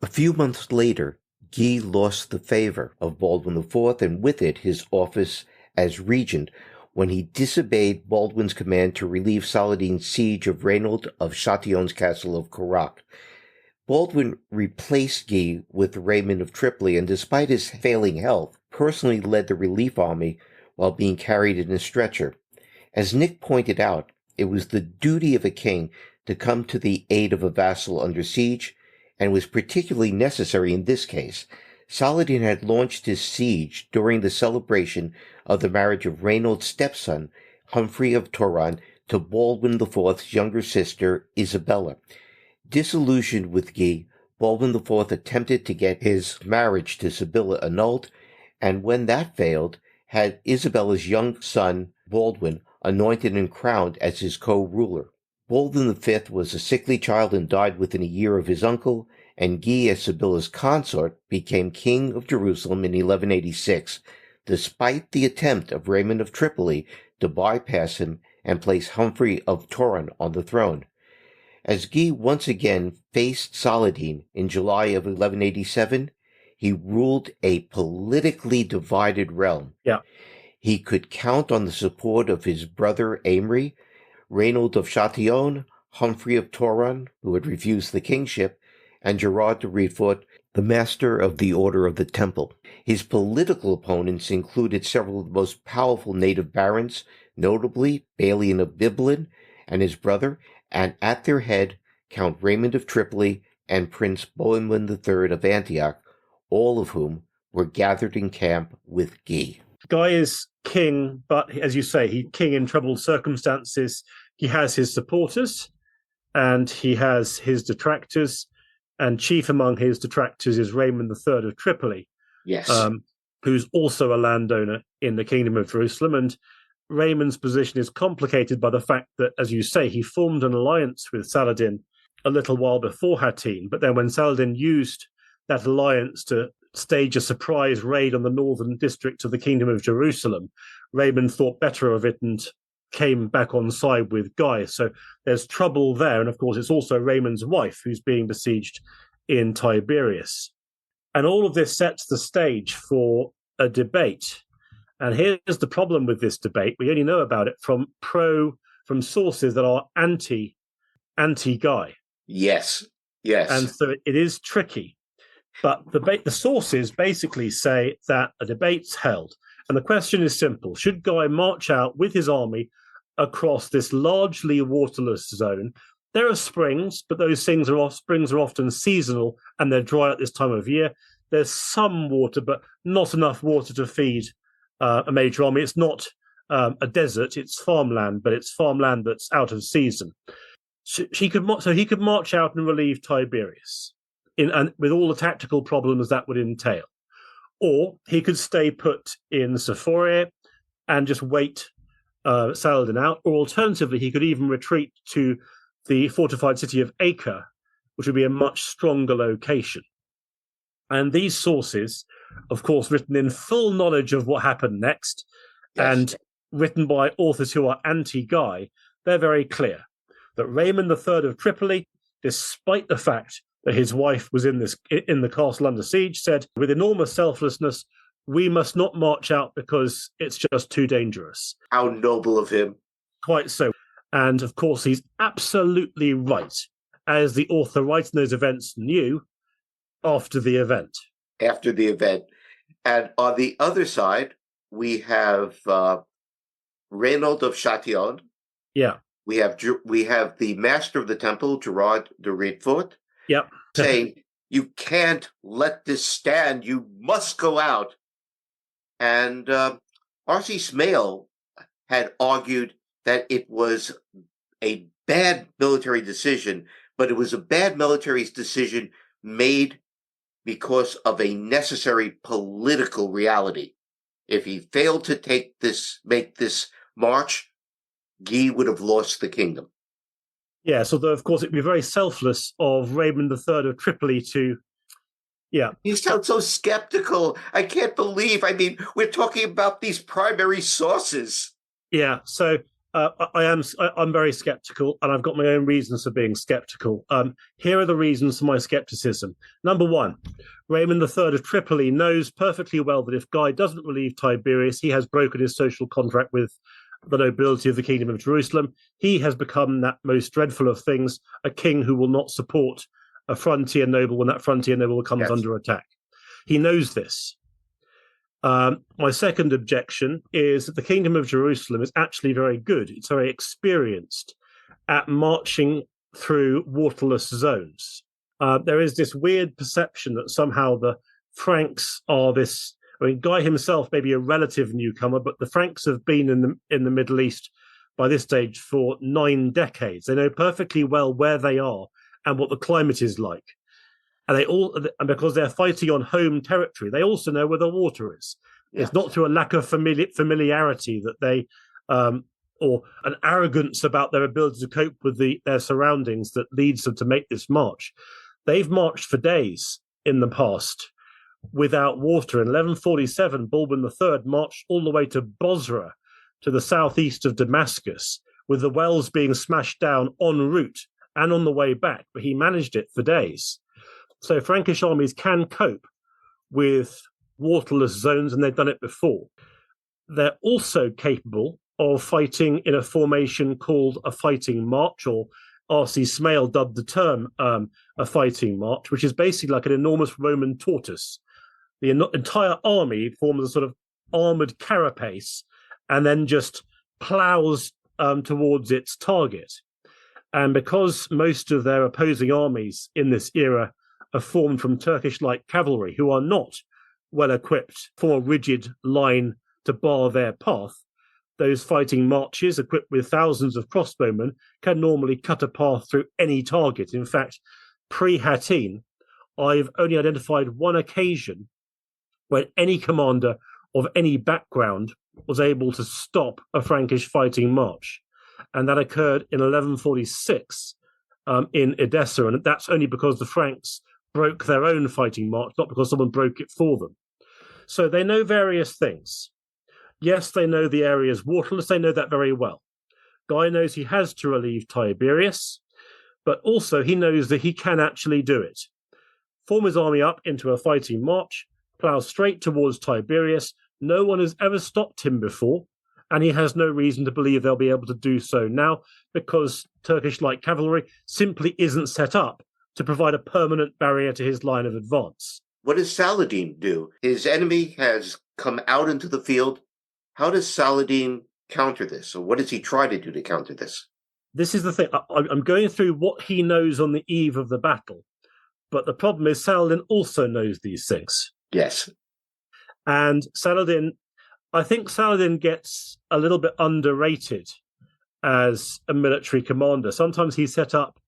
C: A few months later, Guy lost the favor of Baldwin IV, and with it his office as regent, when he disobeyed Baldwin's command to relieve Saladin's siege of Reynold of Chatillon's castle of Carac. Baldwin replaced Guy with Raymond of Tripoli, and despite his failing health, personally led the relief army while being carried in a stretcher. As Nick pointed out, it was the duty of a king to come to the aid of a vassal under siege, and was particularly necessary in this case. Saladin had launched his siege during the celebration of the marriage of Reynold's stepson, Humphrey of Touraine, to Baldwin IV's younger sister, Isabella. Disillusioned with Guy, Baldwin IV attempted to get his marriage to Sibylla annulled, and when that failed, had Isabella's young son, Baldwin, anointed and crowned as his co-ruler. Baldwin V was a sickly child and died within a year of his uncle, and Guy, as Sibylla's consort, became king of Jerusalem in 1186, despite the attempt of Raymond of Tripoli to bypass him and place Humphrey of Touraine on the throne. As Guy once again faced Saladin in July of 1187, he ruled a politically divided realm.
B: Yeah.
C: He could count on the support of his brother Aimery, Reynold of Chatillon, Humphrey of Toron, who had refused the kingship, and Gerard de Riedfort, the master of the Order of the Temple. His political opponents included several of the most powerful native barons, notably Balian of Biblin and his brother, and at their head Count Raymond of Tripoli and Prince Bohemond III of Antioch, all of whom were gathered in camp with Guy.
B: Guy is king, but as you say, he's king in troubled circumstances. He has his supporters and he has his detractors, and chief among his detractors is Raymond III of Tripoli,
C: Yes.
B: Who's also a landowner in the Kingdom of Jerusalem. And Raymond's position is complicated by the fact that, as you say, he formed an alliance with Saladin a little while before Hattin, but then when Saladin used that alliance to stage a surprise raid on the northern district of the Kingdom of Jerusalem, Raymond thought better of it and came back on side with Guy. So there's trouble there. And of course, it's also Raymond's wife who's being besieged in Tiberias. And all of this sets the stage for a debate. And here's the problem with this debate. We only know about it from sources that are anti-Guy.
C: Yes. Yes.
B: And so it is tricky. But the sources basically say that a debate's held. And the question is simple. Should Guy march out with his army across this largely waterless zone? There are springs, but those springs are often seasonal and they're dry at this time of year. There's some water, but not enough water to feed a major army. It's not a desert, it's farmland, but it's farmland that's out of season. So he could march out and relieve Tiberias, with all the tactical problems that would entail. Or he could stay put in Saffurya and just wait Saladin out. Or alternatively, he could even retreat to the fortified city of Acre, which would be a much stronger location. And these sources, of course, written in full knowledge of what happened next,
C: Yes.
B: and written by authors who are anti-Guy, they're very clear that Raymond III of Tripoli, despite the fact that his wife was in the castle under siege, said with enormous selflessness, "We must not march out because it's just too dangerous."
C: How noble of him.
B: Quite so. And of course, he's absolutely right, as the author writing those events knew after the event.
C: After the event. And on the other side, we have Reynaud of Châtillon.
B: Yeah.
C: We have the master of the temple, Gerard de Riedfort,
B: Yep.
C: saying, "You can't let this stand. You must go out." And R.C. Smale had argued that it was a bad military decision, but it was a bad military decision made because of a necessary political reality. If he failed to make this march, Guy would have lost the kingdom.
B: Yes, although, of course, it'd be very selfless of Raymond III of Tripoli to,
C: You sound so skeptical. I can't believe, we're talking about these primary sources.
B: Yeah, so I'm very skeptical, and I've got my own reasons for being skeptical. Here are the reasons for my skepticism. Number one, Raymond III of Tripoli knows perfectly well that if Guy doesn't relieve Tiberias, he has broken his social contract with the nobility of the Kingdom of Jerusalem. He has become that most dreadful of things, a king who will not support a frontier noble when that frontier noble comes under attack. He knows this. My second objection is that the Kingdom of Jerusalem is actually very good. It's very experienced at marching through waterless zones. There is this weird perception that somehow the Franks are this. Guy himself may be a relative newcomer, but the Franks have been in the Middle East by this stage for 9 decades. They know perfectly well where they are and what the climate is like. And because they're fighting on home territory, they also know where the water is. Yes. It's not through a lack of familiarity that they, or an arrogance about their ability to cope with their surroundings that leads them to make this march. They've marched for days in the past without water. In 1147, Balban III marched all the way to Bosra, to the southeast of Damascus, with the wells being smashed down en route and on the way back, but he managed it for days. So Frankish armies can cope with waterless zones, and they've done it before. They're also capable of fighting in a formation called a fighting march, or R.C. Smale dubbed the term a fighting march, which is basically like an enormous Roman tortoise. The entire army forms a sort of armored carapace and then just plows towards its target. And because most of their opposing armies in this era are formed from Turkish light cavalry, who are not well equipped for a rigid line to bar their path, those fighting marches, equipped with thousands of crossbowmen, can normally cut a path through any target. In fact, pre-Hattin, I've only identified one occasion when any commander of any background was able to stop a Frankish fighting march. And that occurred in 1146 in Edessa. And that's only because the Franks broke their own fighting march, not because someone broke it for them. So they know various things. Yes, they know the area is waterless. They know that very well. Guy knows he has to relieve Tiberias, but also he knows that he can actually do it. Form his army up into a fighting march, plow straight towards Tiberias. No one has ever stopped him before, and he has no reason to believe they'll be able to do so now, because Turkish light cavalry simply isn't set up to provide a permanent barrier to his line of advance.
A: What does Saladin do? His enemy has come out into the field. How does Saladin counter this? Or what does he try to do to counter this?
B: This is the thing. I'm going through what he knows on the eve of the battle. But the problem is Saladin also knows these things.
A: Yes.
B: And I think Saladin gets a little bit underrated as a military commander. Sometimes he's set up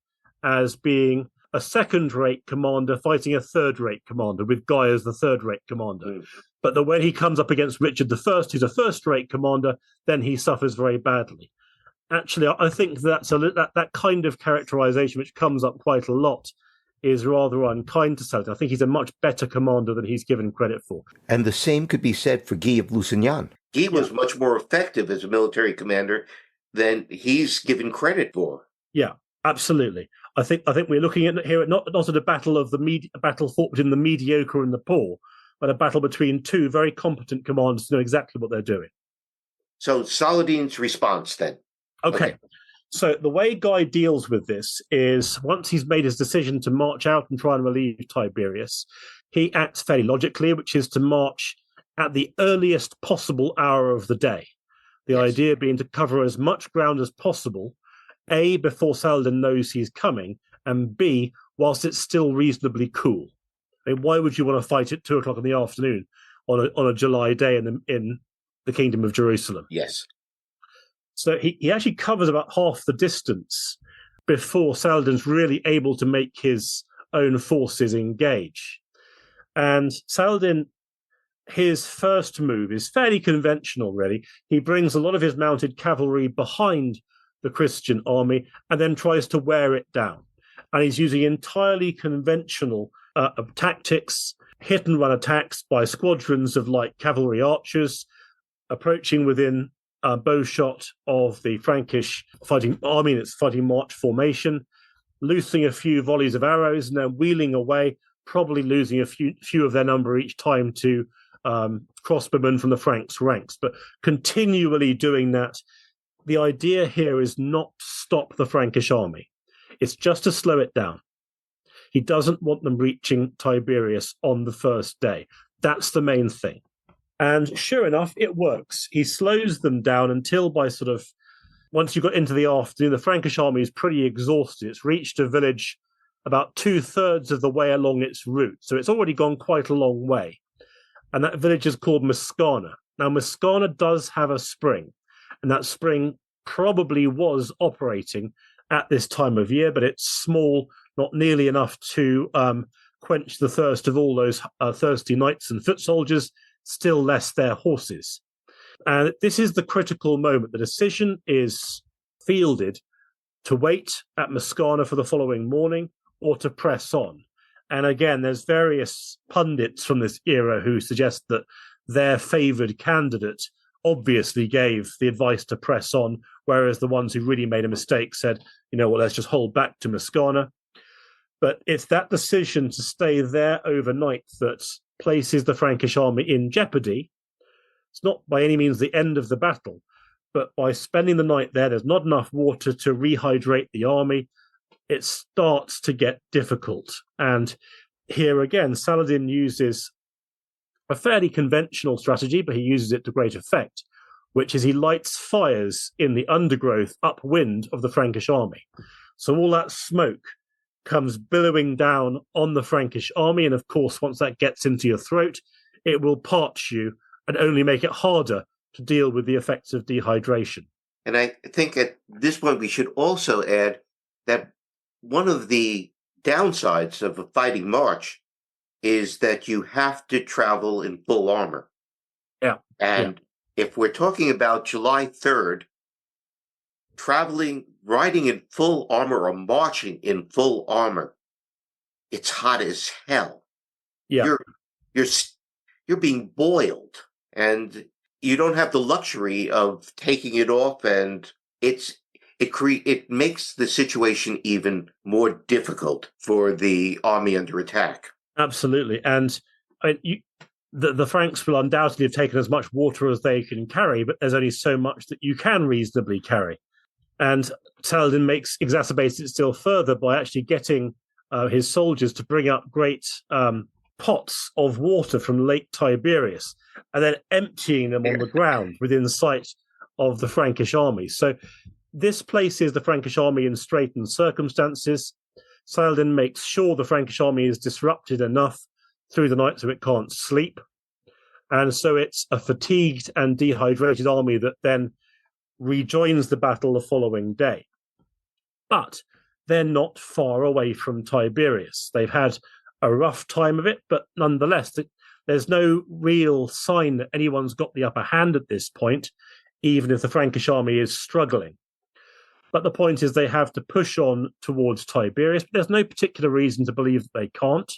B: as being a second-rate commander fighting a third-rate commander, with Guy as the third-rate commander. Mm. But when he comes up against Richard I, who's a first-rate commander, then he suffers very badly. Actually, I think that kind of characterization, which comes up quite a lot, is rather unkind to Saladin. I think he's a much better commander than he's given credit for.
C: And the same could be said for Guy of Lusignan.
A: Guy was much more effective as a military commander than he's given credit for.
B: Yeah, absolutely. I think we're looking at here not at a battle of a battle fought between the mediocre and the poor, but a battle between two very competent commanders who know exactly what they're doing.
A: So Saladin's response then.
B: Okay. So the way Guy deals with this is once he's made his decision to march out and try and relieve Tiberias, he acts fairly logically, which is to march at the earliest possible hour of the day. The idea being to cover as much ground as possible, A, before Saladin knows he's coming, and B, whilst it's still reasonably cool. I mean, why would you want to fight at 2:00 in the afternoon on a July day in the Kingdom of Jerusalem?
A: Yes.
B: So he actually covers about half the distance before Saladin's really able to make his own forces engage. And Saladin, his first move is fairly conventional, really. He brings a lot of his mounted cavalry behind the Christian army and then tries to wear it down. And he's using entirely conventional tactics, hit-and-run attacks by squadrons of light cavalry archers, approaching within bowshot of the Frankish fighting army in its fighting march formation, loosing a few volleys of arrows and then wheeling away, probably losing a few of their number each time to crossbowmen from the Franks' ranks, but continually doing that. The idea here is not to stop the Frankish army. It's just to slow it down. He doesn't want them reaching Tiberias on the first day. That's the main thing. And sure enough, it works. He slows them down until once you got into the afternoon, the Frankish army is pretty exhausted. It's reached a village about 2/3 of the way along its route. So it's already gone quite a long way. And that village is called Mascana. Now, Mascana does have a spring, and that spring probably was operating at this time of year, but it's small, not nearly enough to quench the thirst of all those thirsty knights and foot soldiers, still less their horses. And this is the critical moment. The decision is fielded to wait at Mascana for the following morning or to press on. And again, there's various pundits from this era who suggest that their favoured candidate obviously gave the advice to press on, whereas the ones who really made a mistake said, let's just hold back to Mascana. But it's that decision to stay there overnight that places the Frankish army in jeopardy. It's not by any means the end of the battle, but by spending the night there's not enough water to rehydrate the army. it starts to get difficult. And here again, Saladin uses a fairly conventional strategy, but he uses it to great effect, which is he lights fires in the undergrowth upwind of the Frankish army. So all that smoke comes billowing down on the Frankish army. And of course, once that gets into your throat, it will parch you and only make it harder to deal with the effects of dehydration.
A: And I think at this point we should also add that one of the downsides of a fighting march is that you have to travel in full armor.
B: Yeah.
A: And if we're talking about July 3rd, riding in full armor or marching in full armor, it's hot as hell.
B: Yeah.
A: You're being boiled, and you don't have the luxury of taking it off, and it makes the situation even more difficult for the army under attack.
B: Absolutely. And the Franks will undoubtedly have taken as much water as they can carry, but there's only so much that you can reasonably carry. And Saladin exacerbates it still further by actually getting his soldiers to bring up great pots of water from Lake Tiberias and then emptying them on the ground within sight of the Frankish army. So this places the Frankish army in straitened circumstances. Saladin makes sure the Frankish army is disrupted enough through the night so it can't sleep. And so it's a fatigued and dehydrated army that then rejoins the battle the following day. But they're not far away from Tiberias. They've had a rough time of it, but nonetheless, there's no real sign that anyone's got the upper hand at this point, even if the Frankish army is struggling. But the point is they have to push on towards Tiberias, but there's no particular reason to believe that they can't,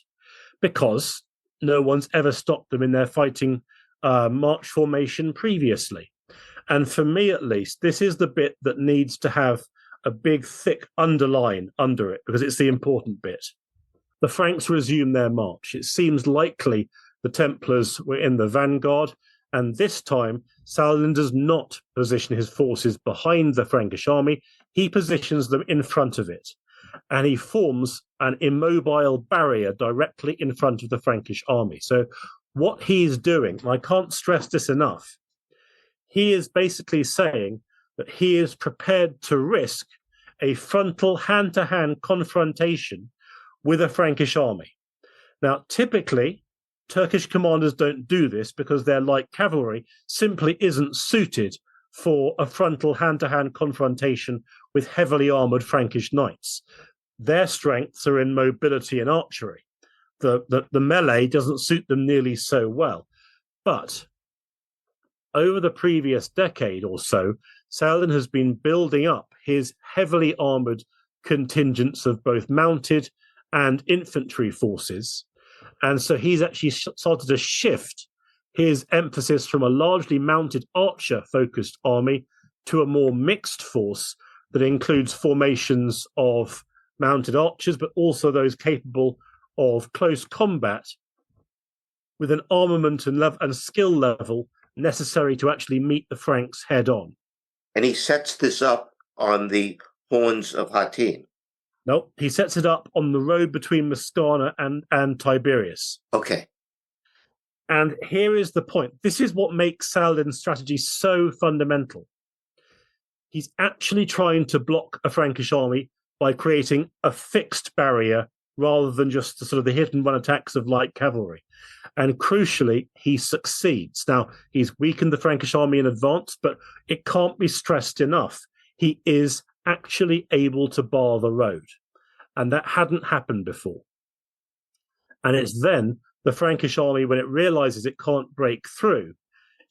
B: because no one's ever stopped them in their fighting march formation previously. And for me, at least, this is the bit that needs to have a big, thick underline under it, because it's the important bit. The Franks resume their march. It seems likely the Templars were in the vanguard, and this time Saladin does not position his forces behind the Frankish army. He positions them in front of it, and he forms an immobile barrier directly in front of the Frankish army. So what he's doing, and I can't stress this enough, he is basically saying that he is prepared to risk a frontal hand-to-hand confrontation with a Frankish army. Now, typically, Turkish commanders don't do this because their light cavalry simply isn't suited for a frontal hand-to-hand confrontation with heavily armored Frankish knights. Their strengths are in mobility and archery. The melee doesn't suit them nearly so well. But over the previous decade or so, Saladin has been building up his heavily armored contingents of both mounted and infantry forces. And so he's actually started to shift his emphasis from a largely mounted archer-focused army to a more mixed force that includes formations of mounted archers, but also those capable of close combat with an armament and skill level necessary to actually meet the Franks head-on.
A: And he sets this up on the Horns of Hattin.
B: No, he sets it up on the road between Mascana and Tiberias.
A: Okay.
B: And here is the point. This is what makes Saladin's strategy so fundamental. He's actually trying to block a Frankish army by creating a fixed barrier rather than just the hit-and-run attacks of light cavalry. And crucially, he succeeds. Now, he's weakened the Frankish army in advance, but it can't be stressed enough. He is actually able to bar the road. And that hadn't happened before. And it's then the Frankish army, when it realizes it can't break through,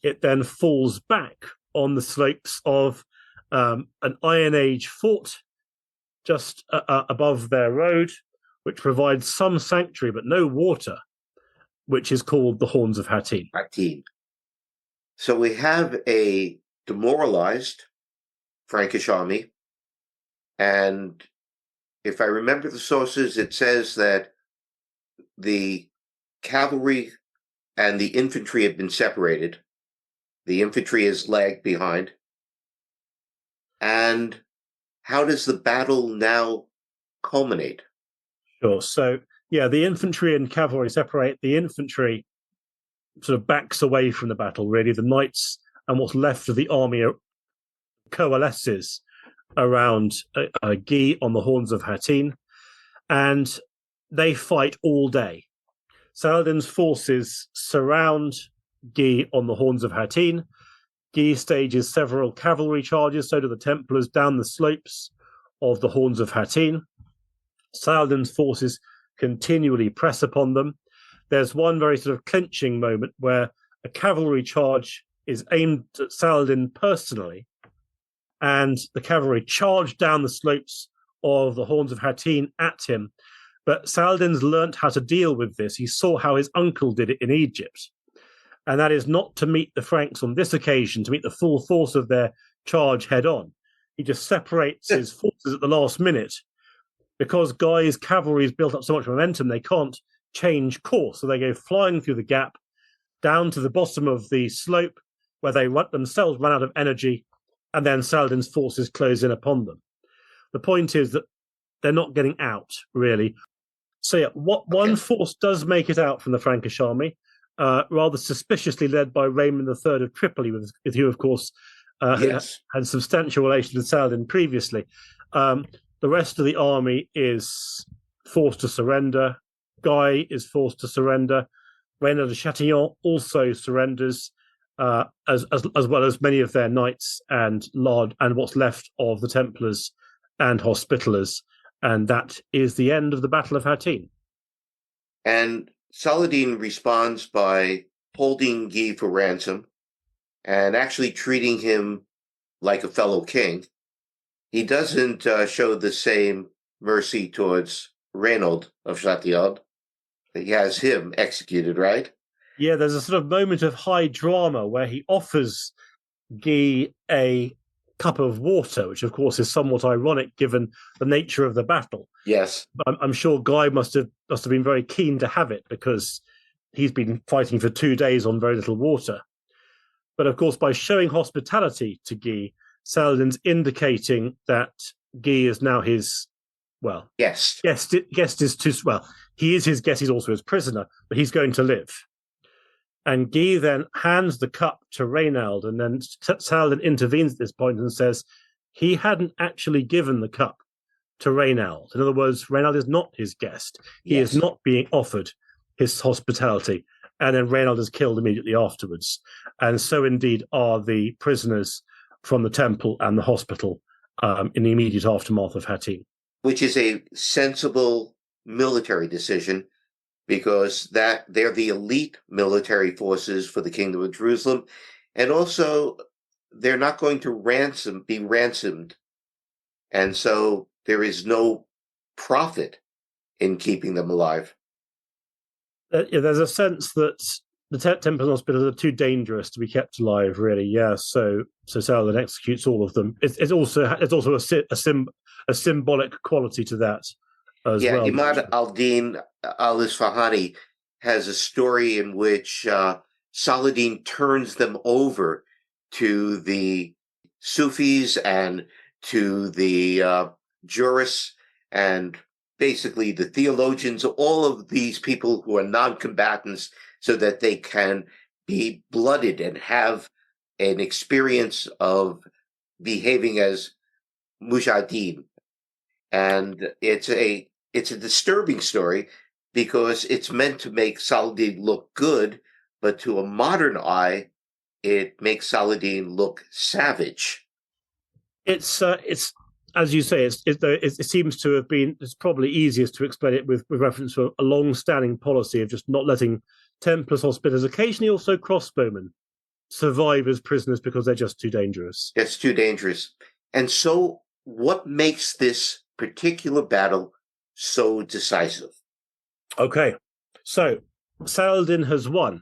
B: it then falls back on the slopes of an Iron Age fort just above their road, which provides some sanctuary but no water, which is called the Horns of Hattin.
A: So we have a demoralized Frankish army, and if I remember the sources, it says that the cavalry and the infantry have been separated. The infantry is lagged behind. And how does the battle now culminate?
B: Sure. So, yeah, the infantry and cavalry separate. The infantry sort of backs away from the battle, really. The knights and what's left of the army coalesces around Guy on the Horns of Hattin, and they fight all day. Saladin's forces surround Guy on the Horns of Hattin. Guy stages several cavalry charges, so do the Templars, down the slopes of the Horns of Hattin. Saladin's forces continually press upon them. There's one very sort of clinching moment where a cavalry charge is aimed at Saladin personally, and the cavalry charge down the slopes of the Horns of Hattin at him. But Saladin's learnt how to deal with this. He saw how his uncle did it in Egypt. And that is not to meet the Franks on this occasion, to meet the full force of their charge head on. He just separates his forces at the last minute. Because Guy's cavalry has built up so much momentum, they can't change course. So they go flying through the gap down to the bottom of the slope, where they themselves run out of energy, and then Saladin's forces close in upon them. The point is that they're not getting out, really. So, yeah, one force does make it out from the Frankish army, rather suspiciously led by Raymond III of Tripoli, with who, of course, had substantial relations with Saladin previously. The rest of the army is forced to surrender. Guy is forced to surrender. Reynald de Chatillon also surrenders, as well as many of their knights and what's left of the Templars and Hospitallers. And that is the end of the Battle of Hattin.
A: And Saladin responds by holding Guy for ransom and actually treating him like a fellow king. He doesn't show the same mercy towards Reynald of Chatillon. He has him executed, right?
B: Yeah, there's a sort of moment of high drama where he offers Guy a cup of water, which of course is somewhat ironic given the nature of the battle.
A: Yes.
B: I'm sure Guy must have been very keen to have it, because he's been fighting for 2 days on very little water. But of course, by showing hospitality to Guy, Saladin's indicating that Guy is now his,
A: guest.
B: Guest is too, he is his guest, he's also his prisoner, but he's going to live. And Guy then hands the cup to Reynald, and then Saladin intervenes at this point and says he hadn't actually given the cup to Reynald. In other words, Reynald is not his guest. He is not being offered his hospitality. And then Reynald is killed immediately afterwards. And so indeed are the prisoners from the temple and the hospital in the immediate aftermath of Hattin.
A: Which is a sensible military decision, because they're the elite military forces for the Kingdom of Jerusalem. And also, they're not going to be ransomed. And so there is no profit in keeping them alive.
B: There's a sense that the temple and hospitals are too dangerous to be kept alive, really. Yeah, so Saladin executes all of them. It's also a symbolic quality to that as well.
A: Imad al-Din al-Isfahani has a story in which Saladin turns them over to the Sufis and to the jurists and basically the theologians, all of these people who are non-combatants, so that they can be blooded and have an experience of behaving as mujahideen. And it's a disturbing story, because it's meant to make Saladin look good, but to a modern eye, it makes Saladin look savage.
B: It's as you say, it seems to have been. It's probably easiest to explain it with reference to a long-standing policy of just not letting Templars, Hospitallers, occasionally also crossbowmen, survive as prisoners because they're just too dangerous.
A: It's too dangerous. And so, what makes this particular battle so decisive?
B: Okay, so Saladin has won,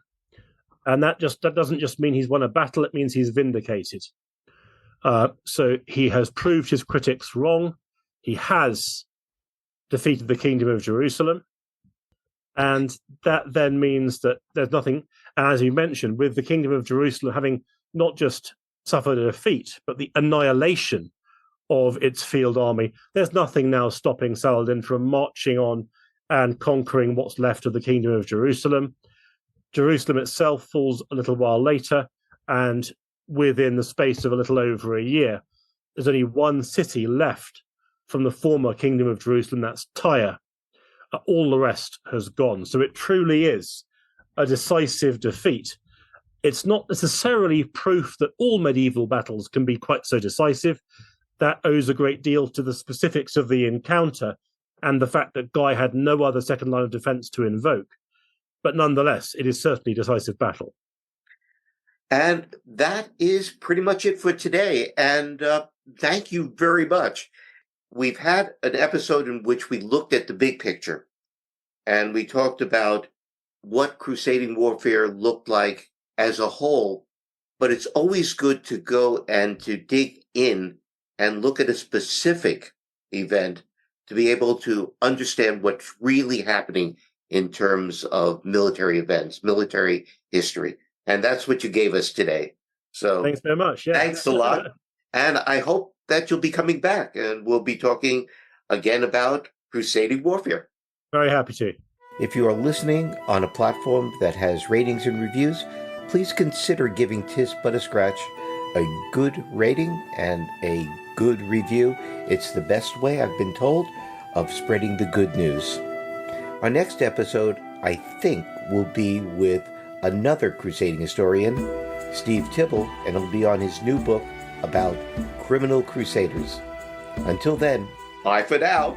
B: and that doesn't just mean he's won a battle. It means he's vindicated. So he has proved his critics wrong. He has defeated the Kingdom of Jerusalem, and that then means that there's nothing. And as you mentioned, with the Kingdom of Jerusalem having not just suffered a defeat, but the annihilation of its field army. There's nothing now stopping Saladin from marching on and conquering what's left of the Kingdom of Jerusalem. Jerusalem itself falls a little while later, and within the space of a little over a year, there's only one city left from the former Kingdom of Jerusalem, that's Tyre. All the rest has gone. So it truly is a decisive defeat. It's not necessarily proof that all medieval battles can be quite so decisive. That owes a great deal to the specifics of the encounter and the fact that Guy had no other second line of defense to invoke. But nonetheless, it is certainly a decisive battle.
A: And that is pretty much it for today. And thank you very much. We've had an episode in which we looked at the big picture and we talked about what crusading warfare looked like as a whole, but it's always good to go and to dig in and look at a specific event to be able to understand what's really happening in terms of military events, military history. And that's what you gave us today. So
B: thanks very much. Yeah.
A: Thanks a lot. And I hope that you'll be coming back and we'll be talking again about crusading warfare.
B: Very happy to.
C: If you are listening on a platform that has ratings and reviews, please consider giving Tis But a Scratch a good rating and a good review. It's the best way, I've been told, of spreading the good news. Our next episode, I think, will be with another crusading historian, Steve Tibble, and it'll be on his new book about criminal crusaders. Until then,
A: bye for now.